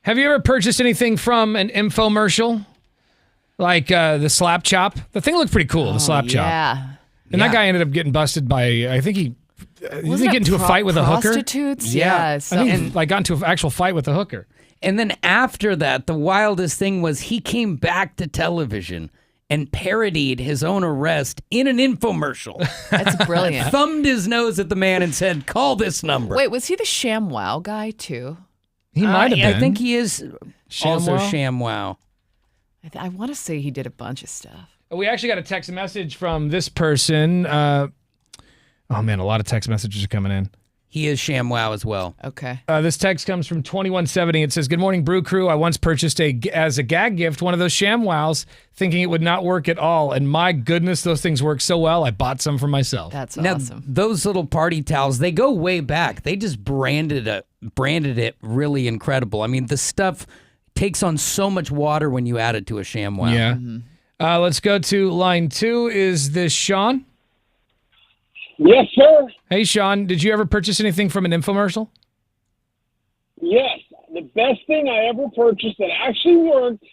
Have you ever purchased anything from an infomercial? Like the slap chop? The thing looked pretty cool, the slap chop. Yeah. And that guy ended up getting busted by, I think he get into a fight with a hooker? Prostitutes? Yeah. Yeah. I think he got into an actual fight with a hooker. And then after that, the wildest thing was he came back to television and parodied his own arrest in an infomercial. That's brilliant. Thumbed his nose at the man and said, call this number. Wait, was he the ShamWow guy too? He might have been. I think he is also ShamWow? ShamWow. I want to say he did a bunch of stuff. We actually got a text message from this person. Oh, man, a lot of text messages are coming in. He is ShamWow as well. Okay. This text comes from 2170. It says, good morning, Brew Crew. I once purchased as a gag gift one of those ShamWows, thinking it would not work at all. And my goodness, those things work so well. I bought some for myself. That's now, awesome. Those little party towels, they go way back. They just branded it really incredible. I mean, the stuff takes on so much water when you add it to a ShamWow. Yeah. Mm-hmm. Let's go to line 2. Is this Sean? Yes, sir. Hey, Sean, did you ever purchase anything from an infomercial? Yes. The best thing I ever purchased that actually worked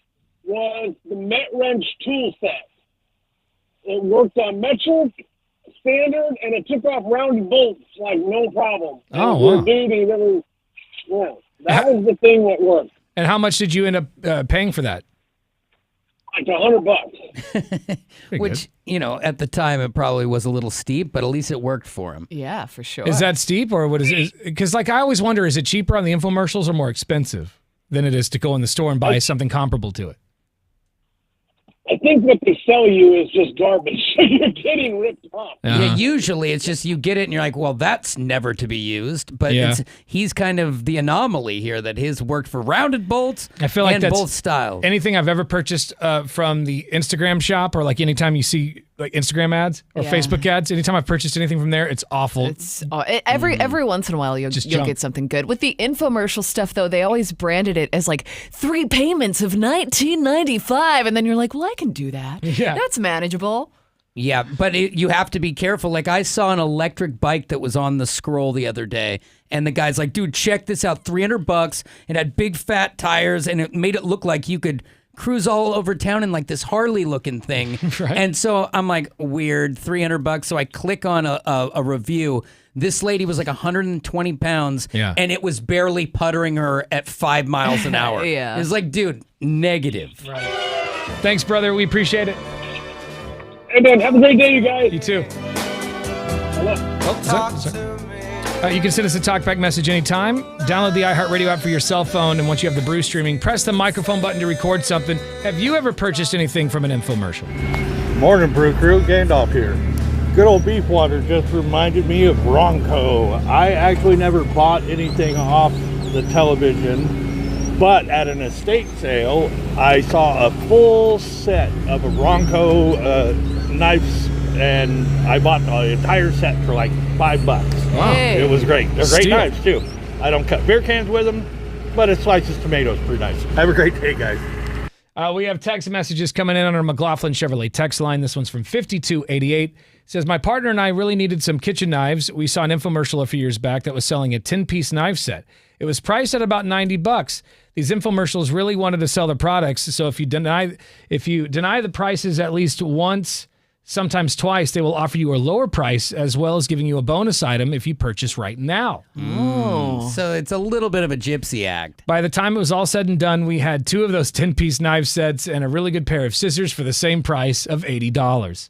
was the Met Wrench tool set. It worked on metric, standard, and it took off rounded bolts like no problem. Oh, wow. That was the thing that worked. And how much did you end up paying for that? Like $100. Which, at the time it probably was a little steep, but at least it worked for him. Yeah, for sure. Is that steep, or what is it? Because, I always wonder, is it cheaper on the infomercials or more expensive than it is to go in the store and buy something comparable to it? I think what they sell you is just garbage. You're getting ripped off. Yeah, usually it's just you get it and you're like, well, that's never to be used. But he's kind of the anomaly here that his worked for rounded bolts I feel like and that's both styles. Anything I've ever purchased from the Instagram shop, or anytime you see Instagram ads or Facebook ads, anytime I've purchased anything from there, it's awful. It's every once in a while you'll get something good. With the infomercial stuff though, they always branded it as 3 payments of $19.95, and then you're like, well, I can do that. Yeah, that's manageable. Yeah, but you have to be careful. I saw an electric bike that was on the scroll the other day, and the guy's like, dude, check this out, $300. It had big fat tires, and it made it look like you could cruise all over town in this Harley looking thing. Right. And so I'm like, weird, $300. So I click on a review. This lady was 120 pounds, and it was barely puttering her at 5 miles an hour. Yeah. It was like, dude, negative. Right. Thanks, brother. We appreciate it. Hey, man, have a great day, you guys. You too. You can send us a talkback message anytime. Download the iHeartRadio app for your cell phone, and once you have the Brew streaming, press the microphone button to record something. Have you ever purchased anything from an infomercial? Morning, Brew Crew. Gandalf here. Good old beef water just reminded me of Ronco. I actually never bought anything off the television, but at an estate sale, I saw a full set of Ronco knives, and I bought the entire set for $5. Wow. Hey. It was great. They're great Steal. knives, too. I don't cut beer cans with them, but it slices tomatoes pretty nice. Have a great day, guys. We have text messages coming in on our McLaughlin Chevrolet text line. This one's from 5288. It says, my partner and I really needed some kitchen knives. We saw an infomercial a few years back that was selling a 10-piece knife set. It was priced at about $90. These infomercials really wanted to sell their products, so if you deny the prices at least once, sometimes twice, they will offer you a lower price as well as giving you a bonus item if you purchase right now. Oh. So it's a little bit of a gypsy act. By the time it was all said and done, we had 2 of those 10-piece knife sets and a really good pair of scissors for the same price of $80.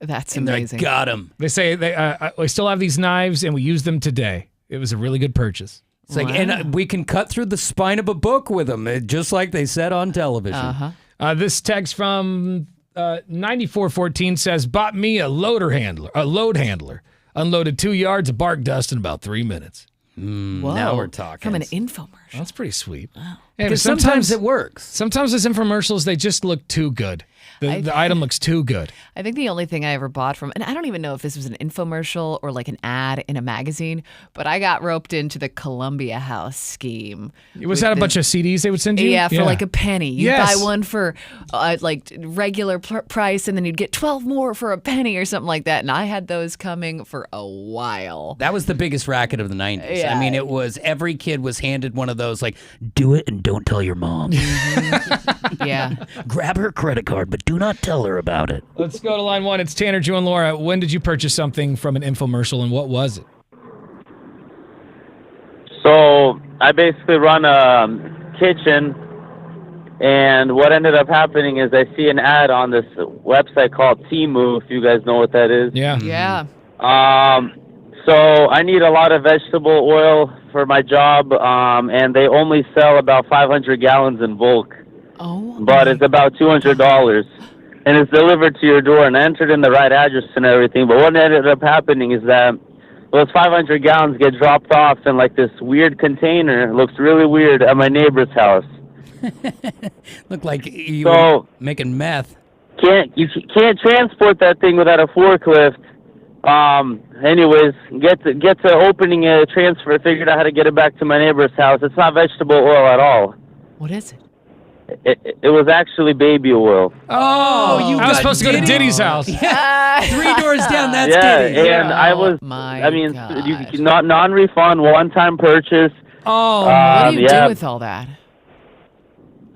That's And amazing. they got him. They say we still have these knives and we use them today. It was a really good purchase. It's and we can cut through the spine of a book with them, just like they said on television. Uh-huh. This text from 9414 says, bought me a load handler. Unloaded 2 yards of bark dust in about 3 minutes. Whoa. Now we're talking. From an infomercial. That's pretty sweet. Wow. Yeah, Because sometimes it works. Sometimes those infomercials, they just look too good. The item looks too good. I think the only thing I ever bought from, and I don't even know if this was an infomercial or an ad in a magazine, but I got roped into the Columbia House scheme. Was that a bunch of CDs they would send you? Yeah, for a penny. You'd buy one for regular price, and then you'd get 12 more for a penny or something like that. And I had those coming for a while. That was the biggest racket of the 90s. Yeah. I mean, it was every kid was handed one of those, do it and don't tell your mom. Yeah. Grab her credit card, but do not tell her about it. Let's go to line 1. It's Tanner, Drew, and Laura. When did you purchase something from an infomercial, and what was it? So I basically run a kitchen, and what ended up happening is I see an ad on this website called Temu, if you guys know what that is. Yeah. Yeah. So I need a lot of vegetable oil for my job, and they only sell about 500 gallons in bulk. Oh. But it's about $200, and it's delivered to your door, and I entered in the right address and everything. But what ended up happening is that those 500 gallons get dropped off in like this weird container. It looks really weird at my neighbor's house. Look like you So- were making meth. You can't transport that thing without a forklift. Anyways, get to opening a transfer. Figured out how to get it back to my neighbor's house. It's not vegetable oil at all. What is it? It was actually baby oil. Oh, I was supposed to go to Diddy's house. Yeah. 3 doors down, that's Yeah, Diddy. and I was. my I mean, not non-refund, one-time purchase. Oh, what do you yeah. do with all that?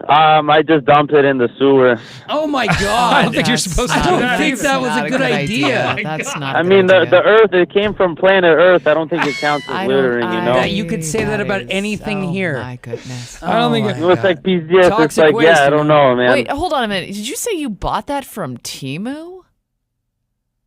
I just dumped it in the sewer. Oh my God! I don't think you're supposed to do I don't that. think that was a good idea. That's not. I mean, the Earth. It came from planet Earth. I don't think it counts as littering. You know. That you could say that about anything here. My goodness. I don't think it was like PCS. It's Toxic like, waste, I don't know, man. Wait, hold on a minute. Did you say you bought that from Temu?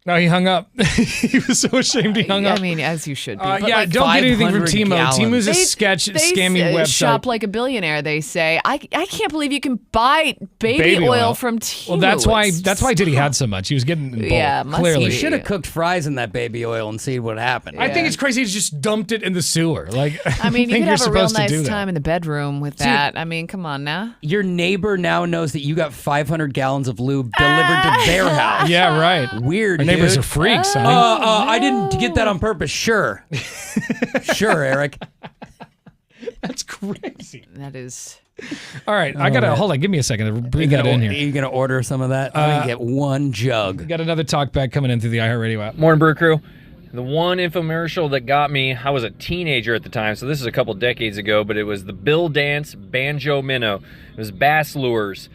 No, he hung up. He was so ashamed he hung up. I mean, as you should be. Yeah, But like don't get anything from 500 Temu. gallons. Temu's a They- scammy they website. Shop like a billionaire. They say. I can't believe you can buy baby oil from Temu. Well, that's why Diddy had so much. He was getting in bulk, Yeah, must clearly. You should have cooked fries in that baby oil and see what happened. I think it's crazy he just dumped it in the sewer. Like, I mean, you think could you're have a real supposed to do nice that. time in the bedroom with Dude. that. I mean, come on now. Your neighbor now knows that you got 500 gallons of lube delivered to their house. Yeah, right. Weird. Our neighbors dude. are freaks, honey. I didn't get that on purpose. Sure. Sure, Eric. That's crazy. That is. All right, I gotta hold on. Give me a second to bring that in here. You gonna order some of that? I'm gonna get one jug. We got another talk back coming in through the iHeartRadio app. Morning, Brew Crew. The one infomercial that got me, I was a teenager at the time, so this is a couple decades ago, but it was the Bill Dance Banjo Minnow. It was bass lures.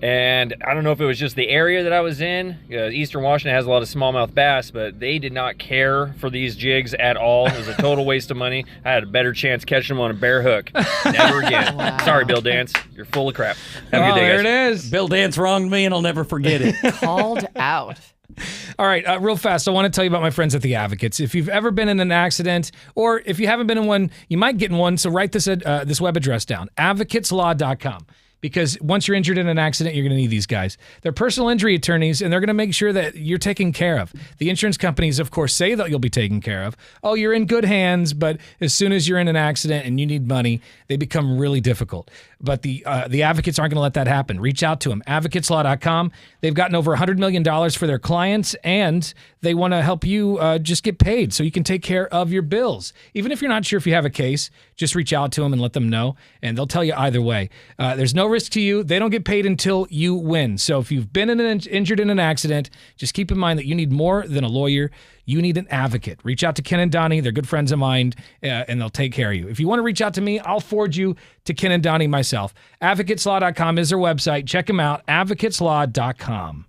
And I don't know if it was just the area that I was in. Eastern Washington has a lot of smallmouth bass, but they did not care for these jigs at all. It was a total waste of money. I had a better chance catching them on a bare hook. Never again. Wow. Sorry, Bill Dance. You're full of crap. Have a good day, there guys. it is. Bill Dance wronged me, and I'll never forget it. Called out. All right, real fast, I want to tell you about my friends at The Advocates. If you've ever been in an accident, or if you haven't been in one, you might get in one, so write this web address down, advocateslaw.com. Because once you're injured in an accident, you're going to need these guys. They're personal injury attorneys, and they're going to make sure that you're taken care of. The insurance companies, of course, say that you'll be taken care of. Oh, you're in good hands, but as soon as you're in an accident and you need money, they become really difficult. But the advocates aren't going to let that happen. Reach out to them, advocateslaw.com. They've gotten over $100 million for their clients, and they want to help you just get paid so you can take care of your bills. Even if you're not sure if you have a case, just reach out to them and let them know, and they'll tell you either way. There's no risk to you. They don't get paid until you win. So if you've been injured in an accident, just keep in mind that you need more than a lawyer. You need an advocate. Reach out to Ken and Donnie. They're good friends of mine, and they'll take care of you. If you want to reach out to me, I'll forward you to Ken and Donnie myself. Advocateslaw.com is their website. Check them out, advocateslaw.com.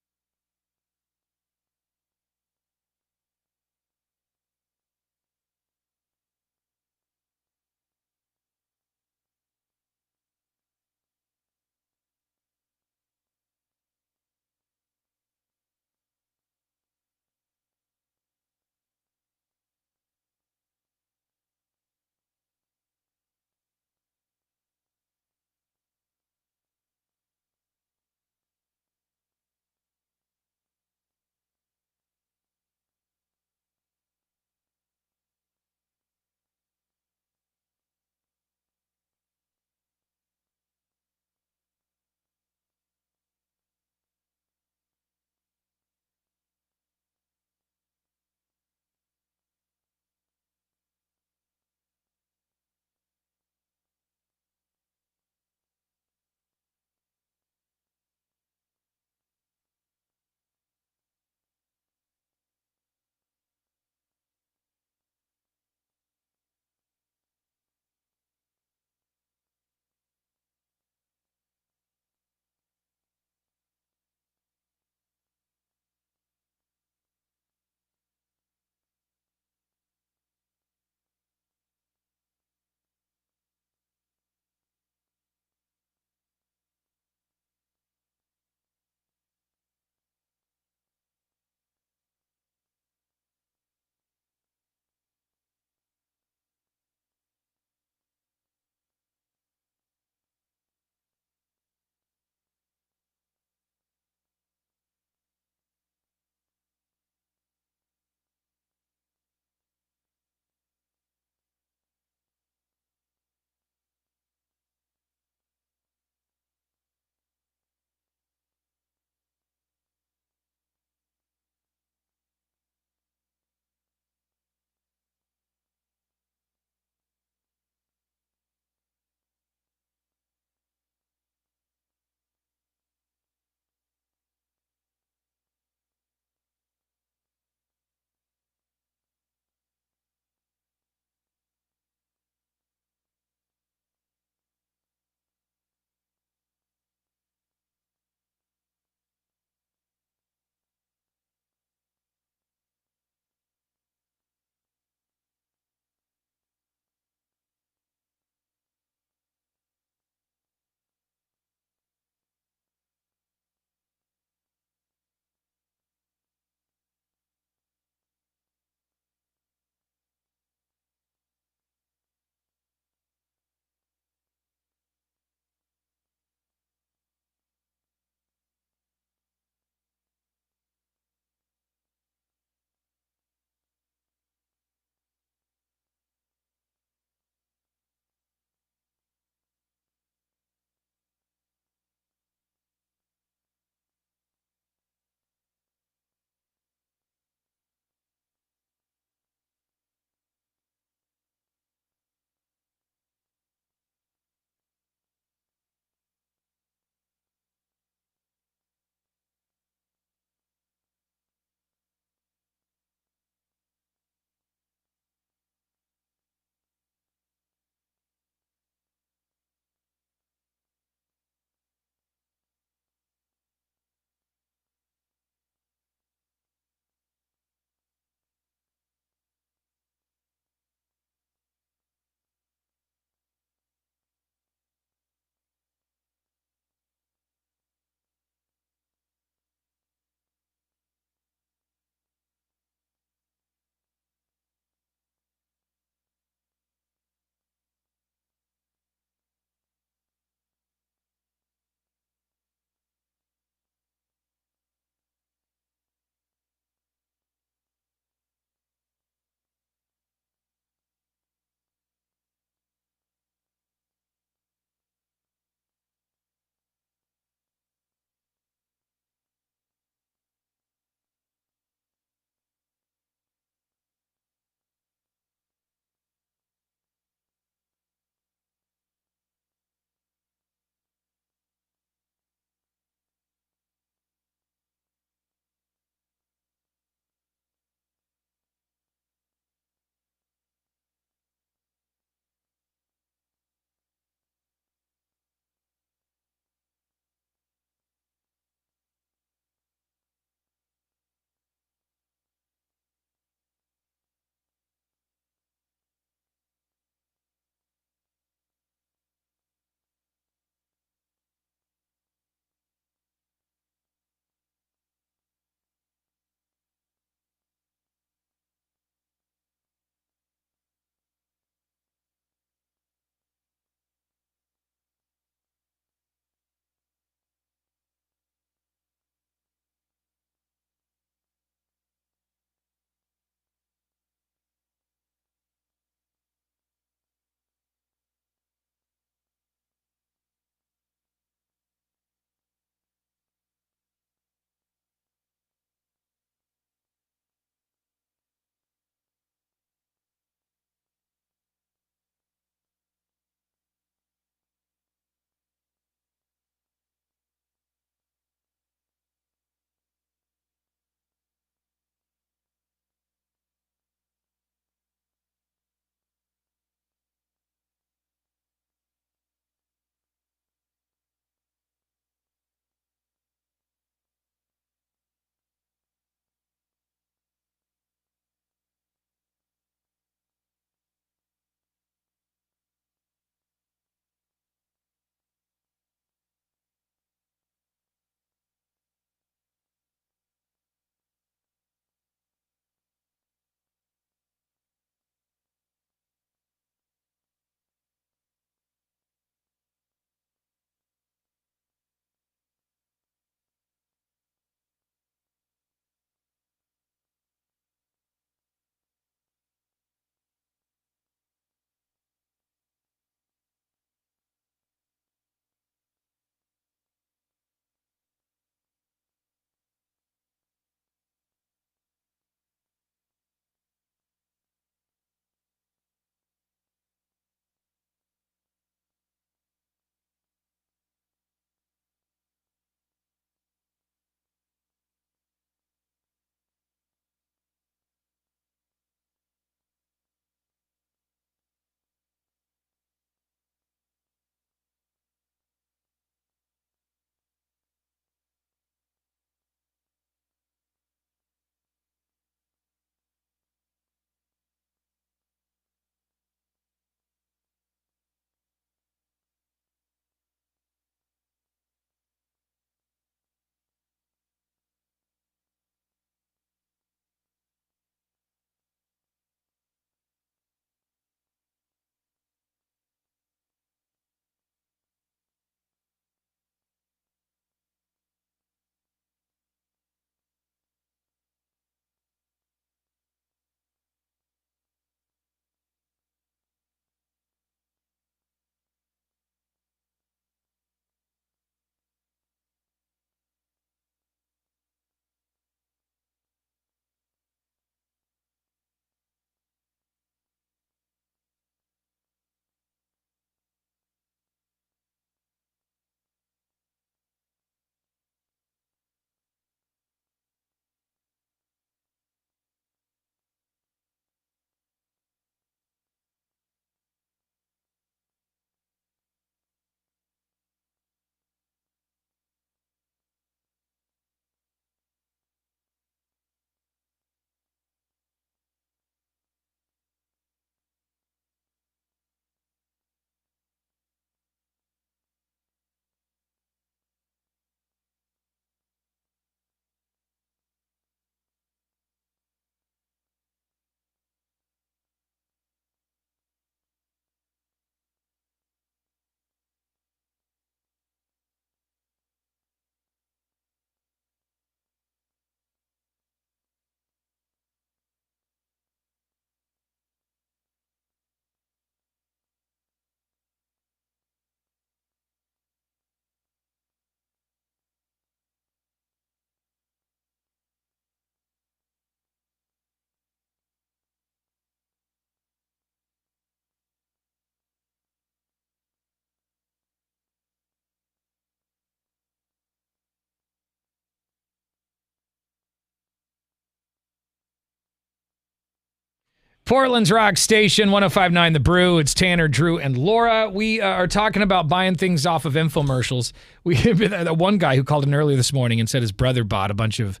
Portland's Rock Station, 105.9 The Brew. It's Tanner, Drew, and Laura. We are talking about buying things off of infomercials. We had one guy who called in earlier this morning and said his brother bought a bunch of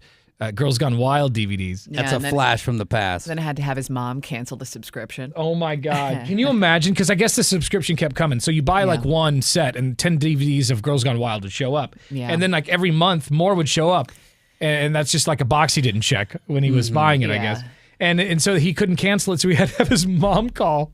Girls Gone Wild DVDs. That's a flash from the past. Then I had to have his mom cancel the subscription. Oh, my God. Can you imagine? Because I guess the subscription kept coming. So you buy like one set and 10 DVDs of Girls Gone Wild would show up. Yeah. And then like every month, more would show up. And that's just like a box he didn't check when he was buying it, I guess. And so he couldn't cancel it, so he had to have his mom call.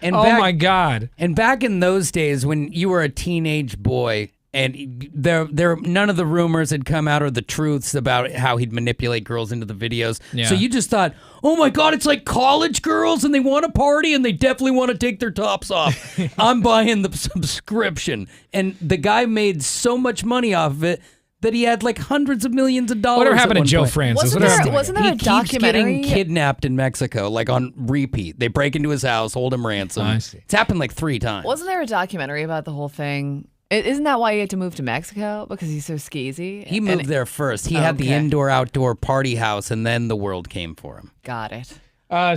And my God. And back in those days when you were a teenage boy and there none of the rumors had come out or the truths about how he'd manipulate girls into the videos. Yeah. So you just thought, oh my God, it's like college girls and they want to party and they definitely want to take their tops off. I'm buying the subscription. And the guy made so much money off of it that he had like hundreds of millions of dollars. Whatever happened to Joe point. Francis? Wasn't there He a keeps documentary? getting kidnapped in Mexico, like on repeat. They break into his house, hold him ransom. I see. It's happened like 3 times. Wasn't there a documentary about the whole thing? Isn't that why he had to move to Mexico? Because he's so skeezy? He moved there first. He had the indoor-outdoor party house, and then the world came for him. Got it.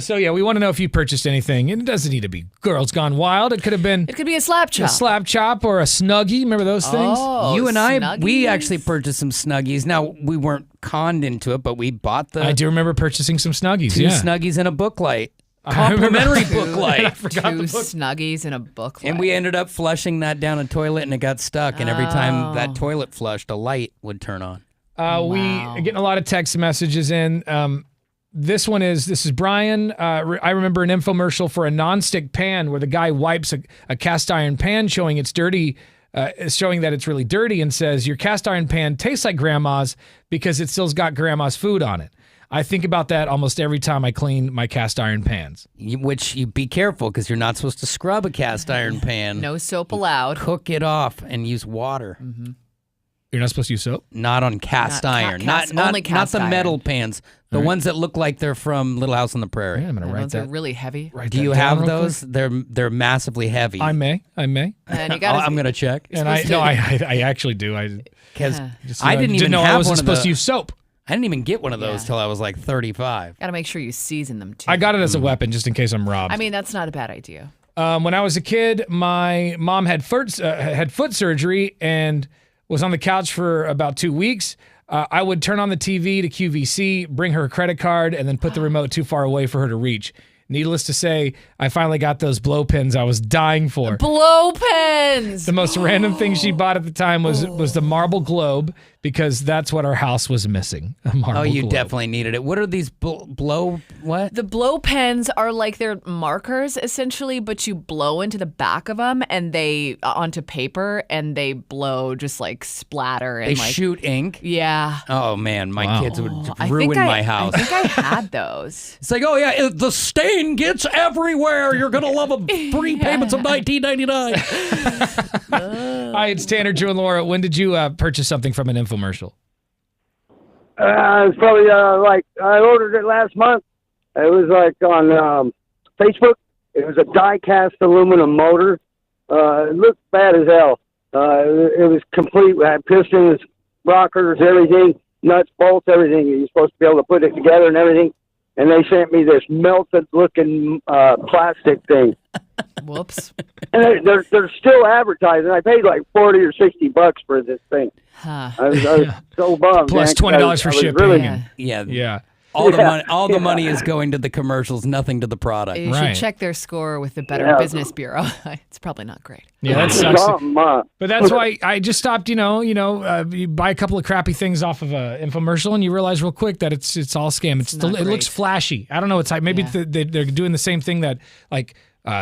So yeah, we want to know if you purchased anything. And it doesn't need to be Girls Gone Wild. It could have been It could be a slap a chop. slap chop or a Snuggie. Remember those things? Oh, You and I, we Snuggies? actually purchased some Snuggies. Now, we weren't conned into it, but we bought I do remember purchasing some Snuggies. 2 Yeah. Snuggies and a booklight. I remember- Complimentary I booklight. forgot Two the book. Snuggies in a booklet. And we ended up flushing that down a toilet, and it got stuck. And every time that toilet flushed, a light would turn on. We are getting a lot of text messages in. This is Brian. I remember an infomercial for a nonstick pan where the guy wipes a cast iron pan, showing it's dirty, showing that it's really dirty, and says, your cast iron pan tastes like grandma's because it still's got grandma's food on it. I think about that almost every time I clean my cast iron pans. Which you be careful because you're not supposed to scrub a cast iron pan. No soap allowed. Cook it off and use water. Mm-hmm. You're not supposed to use soap? Not on cast iron. Only Not cast the iron. metal pans. The ones that look like they're from Little House on the Prairie. Yeah, I'm gonna write Those are that. really heavy. Write Do that you down have real those? quick. They're massively heavy. I may. And you gotta, I'm gonna check. And I actually do. Because Just, I didn't even know have I wasn't one of supposed the- to use soap. I didn't even get one of those till I was like 35. Gotta make sure you season them too. I got it as a weapon just in case I'm robbed. I mean, that's not a bad idea. When I was a kid, my mom had foot surgery and was on the couch for about 2 weeks. I would turn on the TV to QVC, bring her a credit card, and then put the remote too far away for her to reach. Needless to say, I finally got those blow pins I was dying for. Blow pens! The most random thing she bought at the time was the marble globe, because that's what our house was missing. A marble you globe. definitely needed it. What are these blow what? The blow pens are like they're markers essentially, but you blow into the back of them and they onto paper and they blow just like splatter and They like shoot ink? Yeah. Oh man, my kids would I ruin think my house. I think I had those. It's like, oh yeah, the stain gets everywhere. You're gonna love them. 3 payments of $19.99. Hi, it's Tanner, Drew, and Laura. When did you purchase something from an infomercial? It's probably like I ordered it last month. It was like on Facebook. It was a die-cast aluminum motor. It looked bad as hell. It was complete. It had pistons, rockers, everything, nuts, bolts, everything. You're supposed to be able to put it together and everything. And they sent me this melted-looking plastic thing. Whoops. And they're still advertising. I paid like $40 or $60 for this thing. Huh. I was so bummed. Plus man, 'cause $20 for I was shipping. really- Yeah. All the money is going to the commercials, nothing to the product. You should check their score with the Better Yeah. Business Bureau. It's probably not great. Yeah, that sucks. Something, But that's why I just stopped. You buy a couple of crappy things off of an infomercial, and you realize real quick that it's all scam. It looks flashy. I don't know. It's like maybe they're doing the same thing that like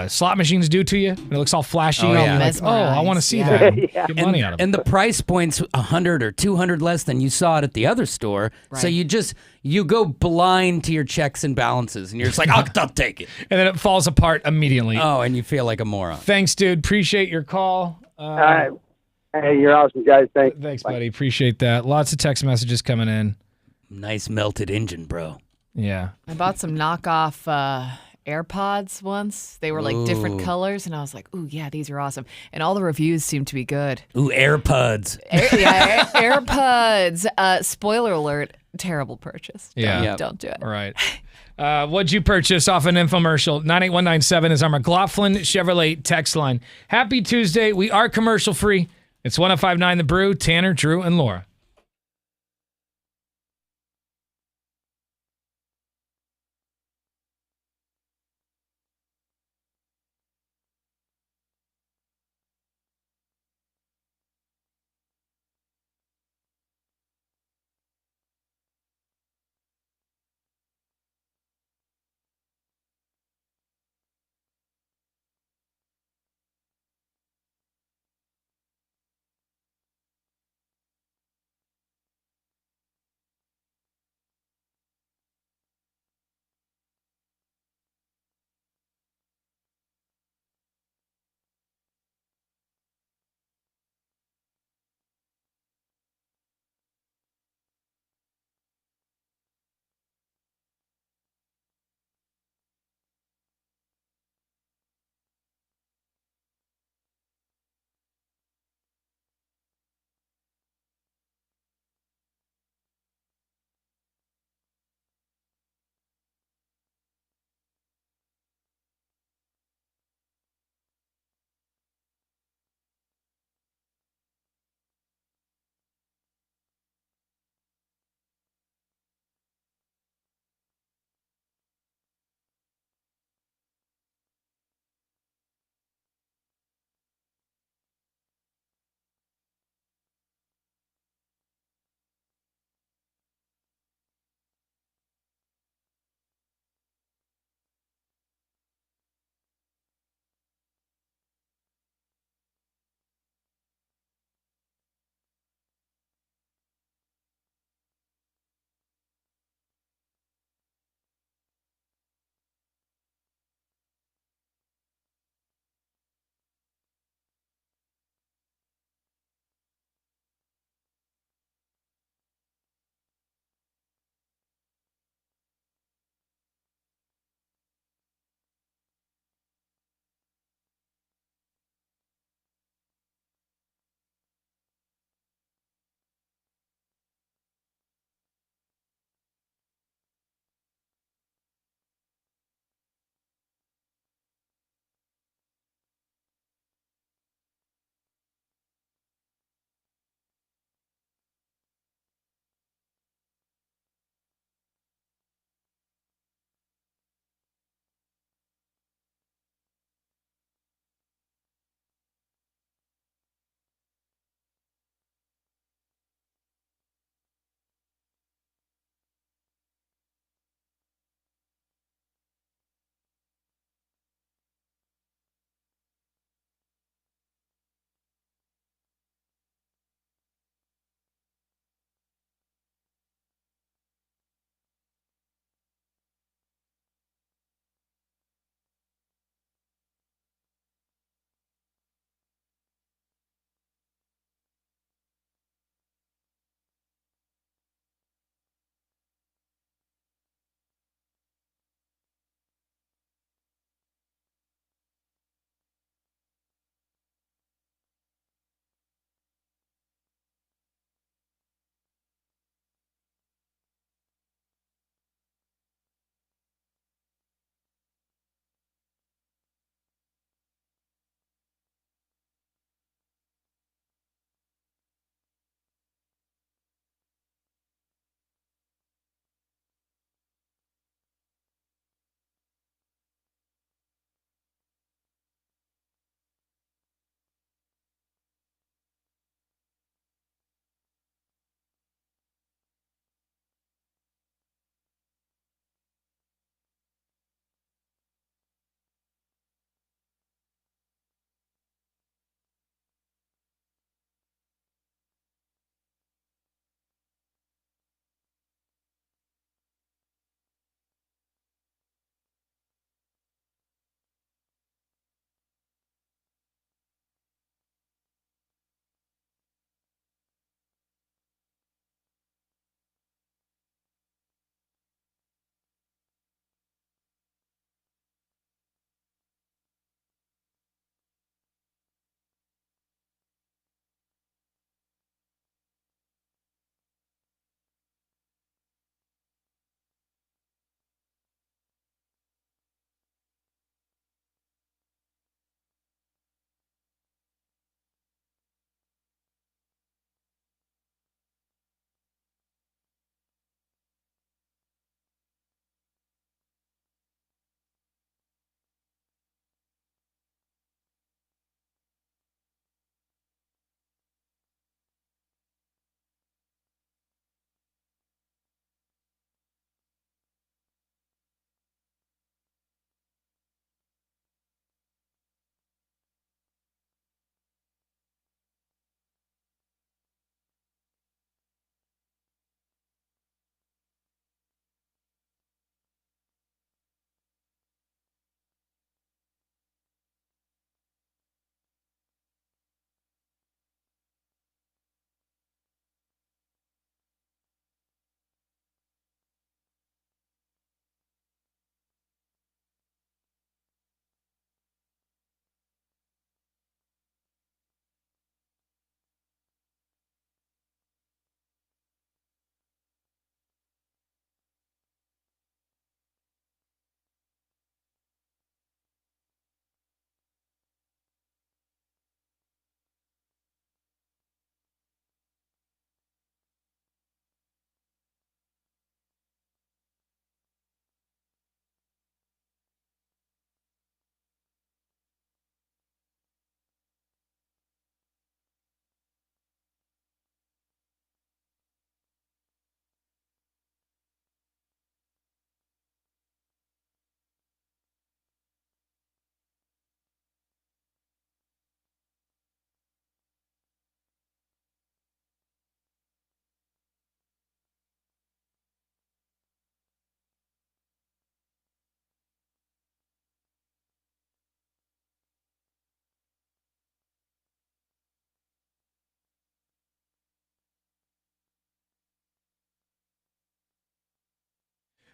slot machines do to you. And it looks all flashy. Oh, and yeah. you're like, I want to see that. and Get money out of it. And the price point's $100 or $200 less than you saw it at the other store. So you go blind to your checks and balances, and you're just like, I'll take it. And then it falls apart immediately. Oh, and you feel like a moron. Thanks, dude. Appreciate your call. All right. Hey, you're awesome, guys. Thanks. Thanks, buddy. Appreciate that. Lots of text messages coming in. Nice melted engine, bro. Yeah. I bought some knockoff AirPods once. They were like different Ooh. colors, and I was like, ooh, yeah, these are awesome. And all the reviews seemed to be good. Ooh, AirPods. AirPods. Spoiler alert, terrible purchase. Yeah. Don't do it. All right. What'd you purchase off an infomercial? 98197 is our McLaughlin Chevrolet text line. Happy Tuesday. We are commercial free. It's 1059 The Brew, Tanner, Drew, and Laura.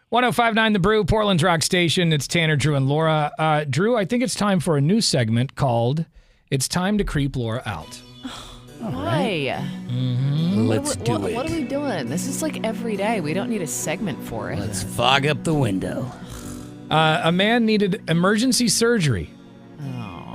1059 The Brew, Portland's rock station. It's Tanner, Drew, and Laura. Drew, I think it's time for a new segment called It's Time to Creep Laura Out. Why? Let's do it. What are we doing? This is like every day. We don't need a segment for it. Let's fog up the window. A man needed emergency surgery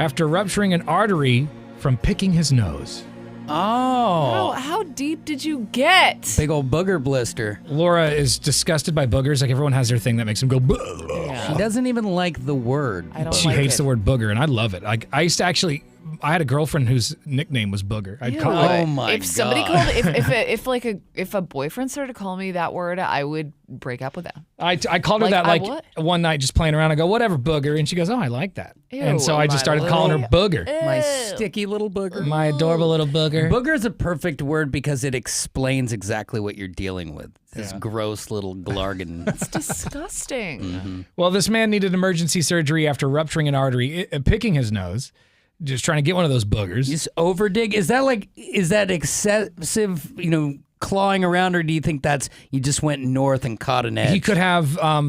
after rupturing an artery from picking his nose. Oh. How deep did you get? Big old booger blister. Laura is disgusted by boogers. Like, everyone has their thing that makes them go, She doesn't even like the word. She hates the word booger, and I love it. Like, I used to actually... I had a girlfriend whose nickname was Booger. I'd call it. Oh my If somebody called if a boyfriend started to call me that word, I would break up with them. I called her that one night just playing around. I go, whatever, Booger. And she goes, oh, I like that. And so I just started calling her Booger. My sticky little booger. My adorable little booger. Booger is a perfect word because it explains exactly what you're dealing with. This gross little glargon. It's disgusting. Mm-hmm. Well, this man needed emergency surgery after rupturing an artery, picking his nose. Just trying to get one of those boogers. Just overdig. Is that excessive, clawing around, or do you think that's you just went north and caught an edge? He could have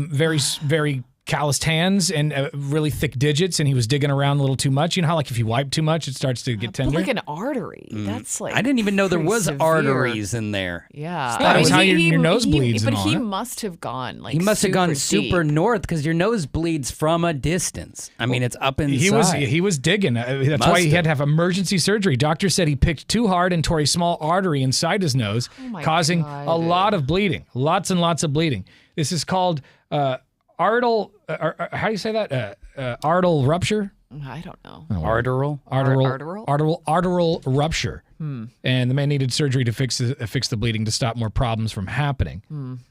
very, very calloused hands and really thick digits, and he was digging around a little too much. You know how, like, if you wipe too much, it starts to get tender? But like an artery. That's like I didn't even know there was severe. arteries in there. Yeah. That was how your nose bleeds But and all he that. must have gone like He must have gone super deep. north because your nose bleeds from a distance. I mean, it's up inside. He was digging. That's why he had to have emergency surgery. Doctor said he picked too hard and tore a small artery inside his nose, causing a lot of bleeding. Lots and lots of bleeding. This is called arteral. How do you say that? Arteral rupture. I don't know. Arteral rupture. And the man needed surgery to fix the bleeding to stop more problems from happening.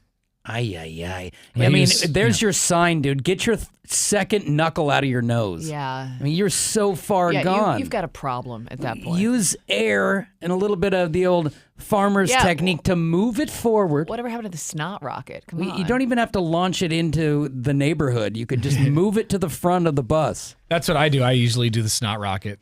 Ay. I mean, there's your sign, dude. Get your second knuckle out of your nose. Yeah. I mean, you're so far gone. You've got a problem at that point. Use air and a little bit of the old farmer's technique to move it forward. Whatever happened to the snot rocket? Come on. You don't even have to launch it into the neighborhood. You could just move it to the front of the bus. That's what I do. I usually do the snot rocket.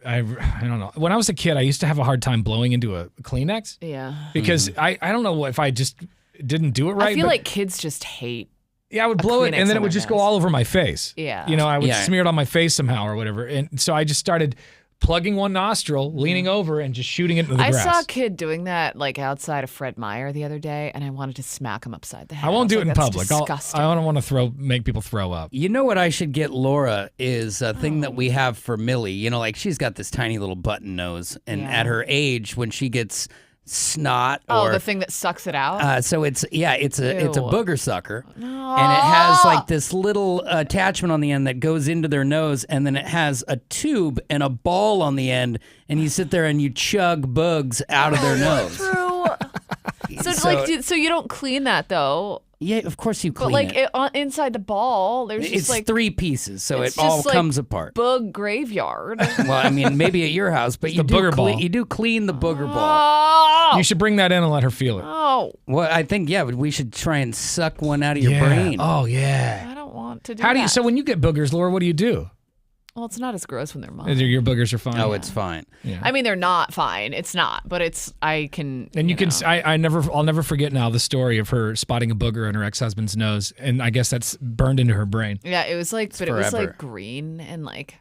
I don't know. When I was a kid, I used to have a hard time blowing into a Kleenex. Yeah. Because I don't know if I just didn't do it right. I feel like kids just hate. Yeah, I would blow it, and then it would just go all over my face. Yeah. I would smear it on my face somehow or whatever. And so I just started plugging one nostril, leaning over, and just shooting it into the grass. I saw a kid doing that like outside of Fred Meyer the other day, and I wanted to smack him upside the head. I won't do it in public. Disgusting. I don't want to make people throw up. You know what I should get Laura is a thing that we have for Millie. Like she's got this tiny little button nose, and at her age, when she gets snot or the thing that sucks it out. So it's a booger sucker, and it has like this little attachment on the end that goes into their nose, and then it has a tube and a ball on the end, and you sit there and you chug bugs out of their nose. True. So you don't clean that though. Yeah, of course you clean it. But inside the ball, there's just it's 3 pieces, so it just all like comes apart. Bug graveyard. Well, I mean, maybe at your house, but you do clean the booger ball. Oh. You should bring that in and let her feel it. Oh. Well, I think we should try and suck one out of your brain. Oh yeah. I don't want to do How that. do you? So when you get boogers, Laura, what do you do? Well, it's not as gross when they're mine. Your boogers are fine. Oh, it's fine. Yeah. I mean, they're not fine. It's not, but I can. And I'll never forget now the story of her spotting a booger on her ex-husband's nose, and I guess that's burned into her brain. Yeah, it was like, it was like green and like.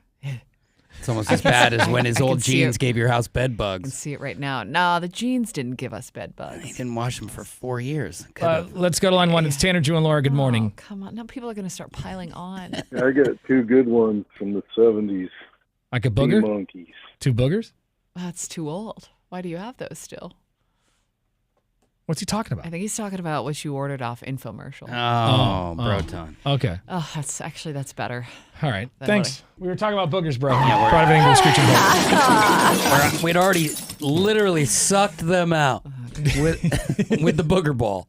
It's almost as bad as when his old jeans gave your house bed I can bugs. see it right now. No, the jeans didn't give us bed bugs. He didn't wash them for 4 years. Let's go to line 1. It's Tanner, Drew, and Laura. Good morning. Oh, come on. Now people are going to start piling on. I got 2 good ones from the 70s. Like a booger? Sea monkeys. 2 boogers? That's too old. Why do you have those still? What's he talking about? I think he's talking about what you ordered off infomercial. Oh, Broton. Okay. Oh, that's better. All right. Thanks. We were talking about boogers, bro. Yeah, brought everything to a screeching halt. We'd already literally sucked them out with the booger ball.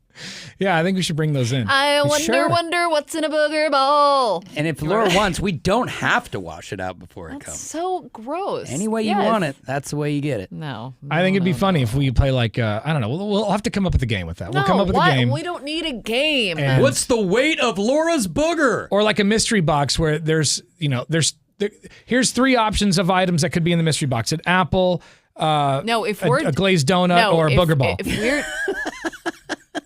Yeah, I think we should bring those in. I wonder what's in a booger bowl. And if Laura wants, we don't have to wash it out before it comes. So gross. Any way you want it, that's the way you get it. No. I think it'd be funny if we play like, I don't know, we'll have to come up with a game with that. We'll come up with a game. We don't need a game. And what's the weight of Laura's booger? Or like a mystery box where here's 3 options of items that could be in the mystery box. An apple, if we're a glazed donut, or a booger ball.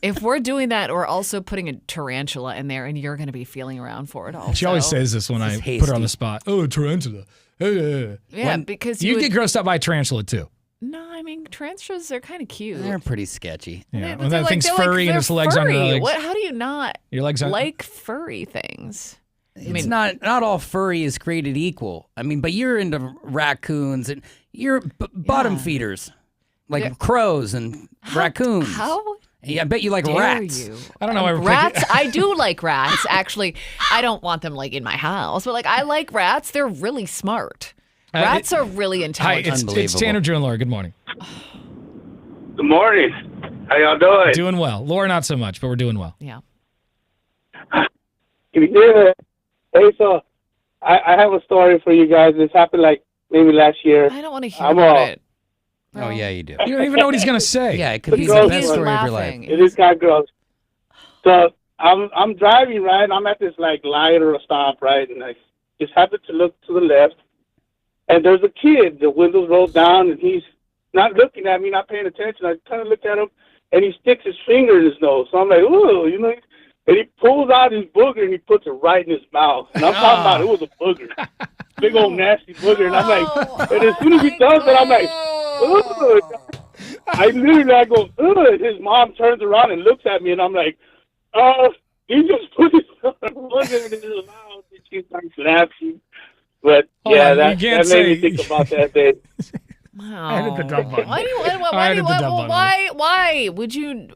If we're doing that, we're also putting a tarantula in there, and you're going to be feeling around for it all. She always says this when I put her on the spot. Oh, tarantula. Yeah, because you get grossed out by a tarantula too. No, I mean tarantulas are kind of cute. They're pretty sketchy. Yeah, but when they're that thing's furry and they're its legs on your furry. legs. What? How do you not Your legs on like furry things? It's not all furry is created equal. I mean, but you're into raccoons and you're bottom feeders, like crows and raccoons. How? Yeah, I bet you like dare rats. you? I don't know. Rats. I do like rats. Actually, I don't want them like in my house, but like I like rats. They're really smart. Rats are really intelligent. Hi, it's Tanner, Drew, and Laura. Good morning. Good morning. How y'all doing? Doing well. Laura, not so much, but we're doing well. Yeah. Yeah. Hey, so I have a story for you guys. This happened like maybe last year. I don't want to hear about it. Oh, yeah, you do. You don't even know what he's going to say. Yeah, it could be the best story of your life. It is kind of gross. So I'm driving, right? I'm at this like light or a stop, right? And I just happen to look to the left. And there's a kid. The windows rolled down, and he's not looking at me, not paying attention. I kind of look at him, and he sticks his finger in his nose. So I'm like, ooh, you know. And he pulls out his booger, and he puts it right in his mouth. And I'm talking about it was a booger. Big old nasty booger. And I'm like, and as soon as he does that, I'm like, ooh. I literally go, ooh. And his mom turns around and looks at me, and I'm like, he just put his booger in his mouth. And she starts laughing. But yeah, that made me think about that day. Wow. I hit the dumb button. Why would you?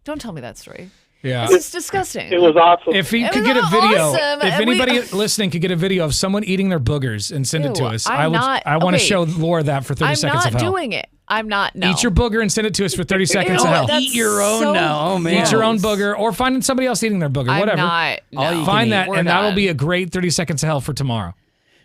Don't tell me that story. Yeah. This is disgusting. It was awesome. If he could get a video, if anybody listening could get a video of someone eating their boogers and send it to us, I want to show Laura that for 30 seconds of hell. I'm not doing it. I'm not. No. Eat your booger and send it to us for 30 seconds of hell. Eat your own now. Oh, man. Eat your own booger or find somebody else eating their booger. Whatever. Find that, and that'll be a great 30 seconds of hell for tomorrow.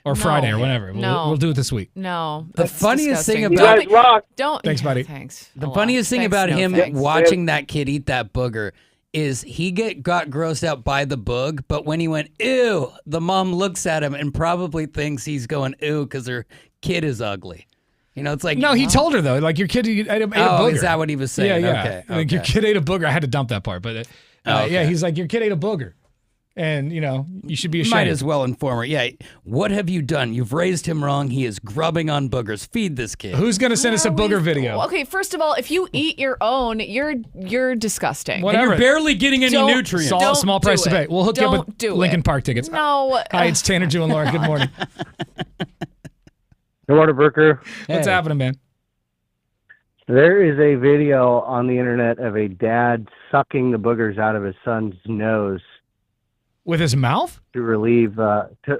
Or Friday or whatever. We'll do it this week. No. The funniest thing disgusting. about don't. Thanks, buddy. Thanks. The funniest thing about him thanks. watching that kid eat that booger is he got grossed out by the boog, but when he went ew, the mom looks at him and probably thinks he's going ew because her kid is ugly. You know, it's like no, he told her though, like your kid ate a booger. Is that what he was saying? Yeah. Okay. Like your kid ate a booger. I had to dump that part, but yeah, he's like your kid ate a booger. And, you know, you should be ashamed. Might as well inform her. Yeah, what have you done? You've raised him wrong. He is grubbing on boogers. Feed this kid. Who's going to send us a booger video? Okay, first of all, if you eat your own, you're disgusting. Whatever. And you're barely getting any nutrients. Small price to pay. We'll hook you up with Lincoln Park tickets. No. Hi, it's Tanner, Drew, and Laura. Good morning. Good morning, Brooker. What's happening, man? There is a video on the internet of a dad sucking the boogers out of his son's nose. With his mouth? To relieve,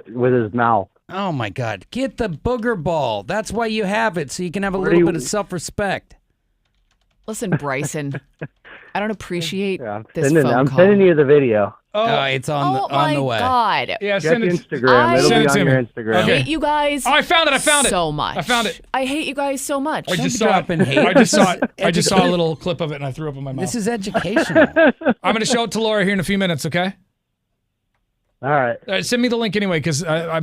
with his mouth. Oh, my God. Get the booger ball. That's why you have it, so you can have a little bit of self-respect. Listen, Bryson, I don't appreciate this phone I'm call. sending you the video. It's on the way. Oh, my God. Yeah, Check Instagram. It'll be on your Instagram. I hate you guys I found it. so much. I found it. I hate you guys so much. I just saw it. I just saw a little clip of it, and I threw up in my mouth. This is educational. I'm going to show it to Laura here in a few minutes, okay? All right. Send me the link anyway, because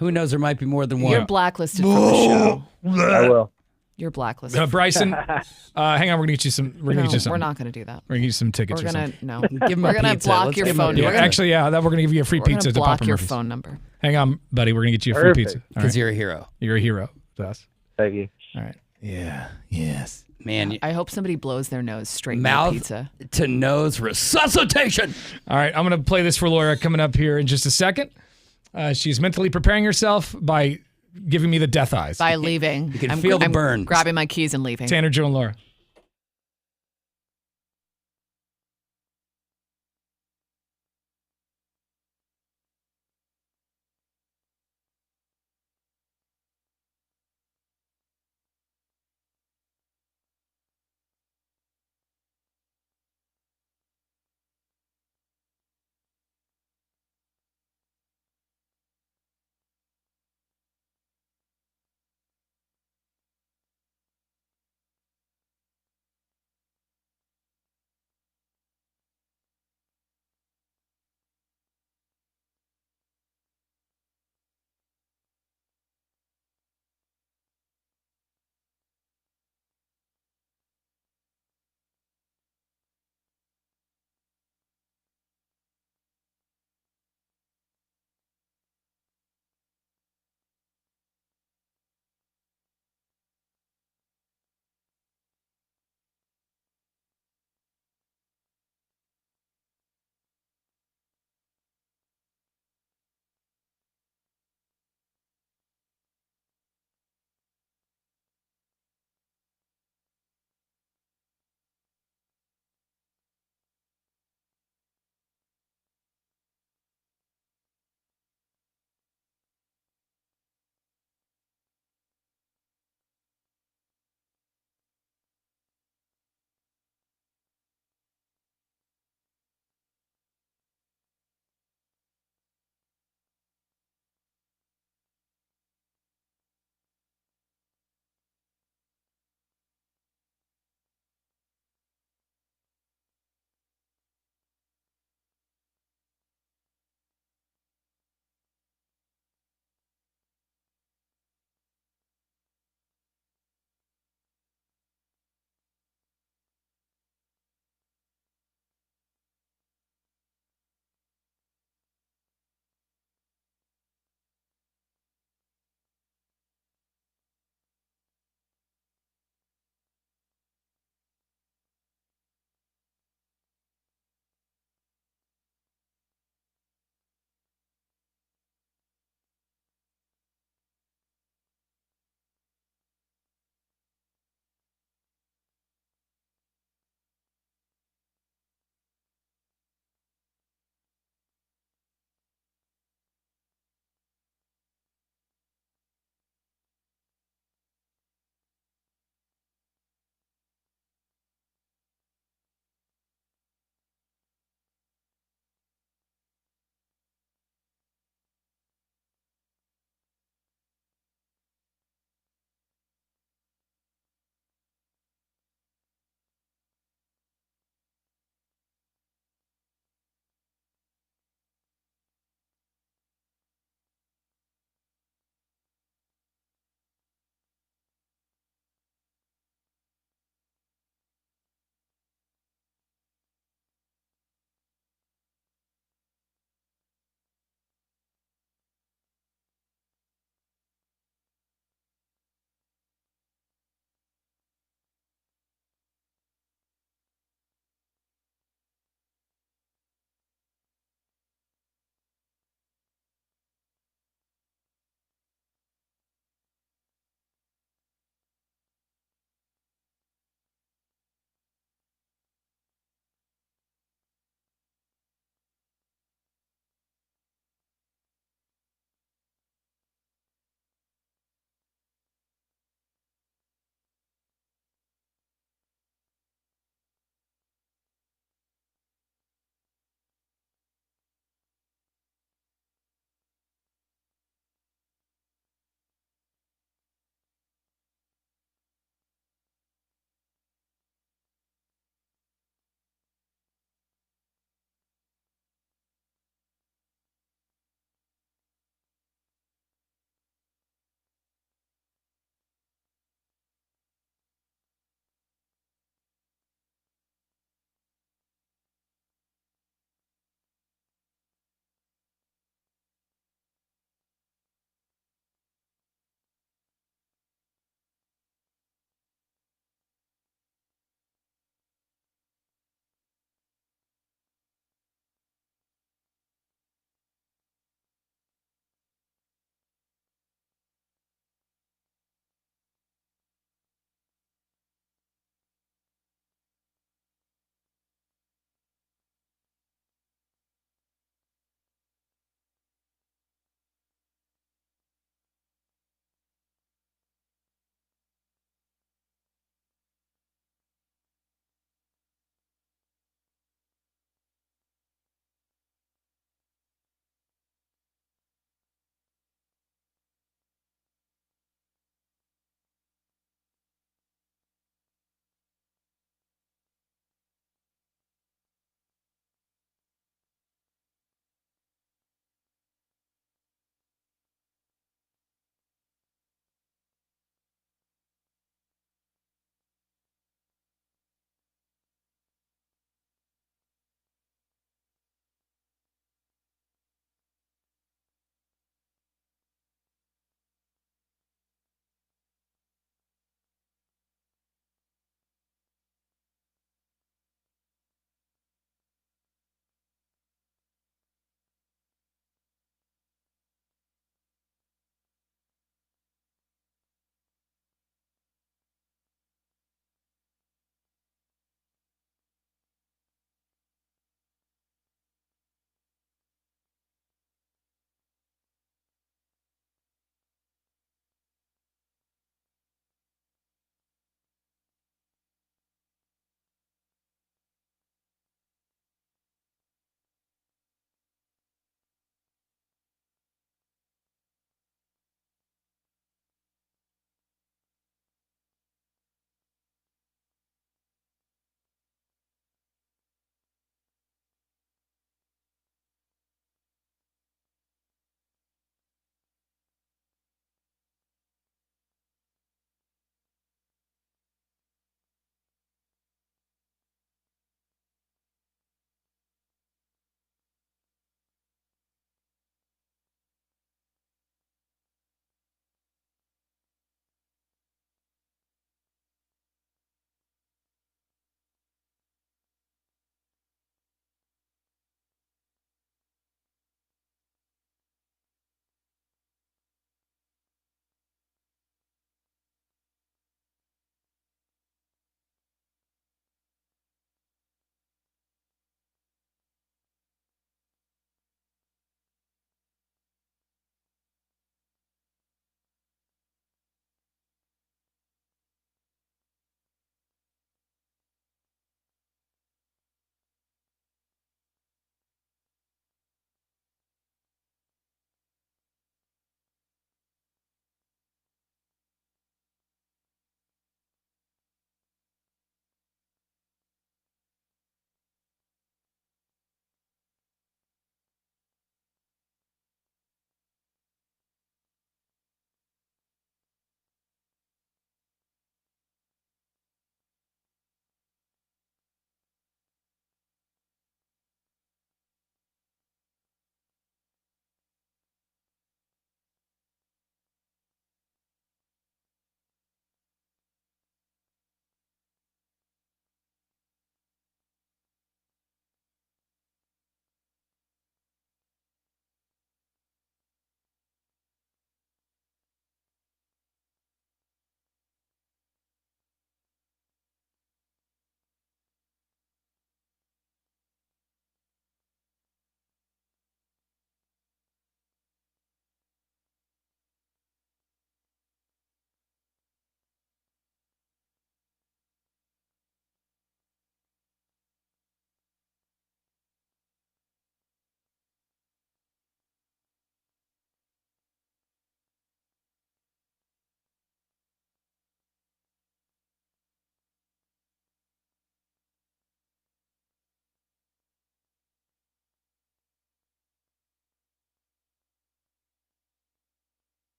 who knows? There might be more than one. You're blacklisted from the show. I will. You're blacklisted. Bryson, hang on. We're gonna get you some. We're gonna get you some. We're not gonna do that. We're gonna get you some tickets. We're or gonna something. Give him we're a gonna pizza. block Let's your give him a phone. Yeah, actually, that we're gonna give you a free pizza to block Papa your Murphy's. phone number. Hang on, buddy. We're gonna get you a free pizza Because you're a hero. You're a hero to us. Thank you. All right. Yeah. Yes. Man, I hope somebody blows their nose straight mouth in the pizza. to nose resuscitation. All right. I'm gonna play this for Laura coming up here in just a second. She's mentally preparing herself by giving me the death eyes. By leaving. You can feel the burn. Grabbing my keys and leaving. Tanner, Joe, and Laura.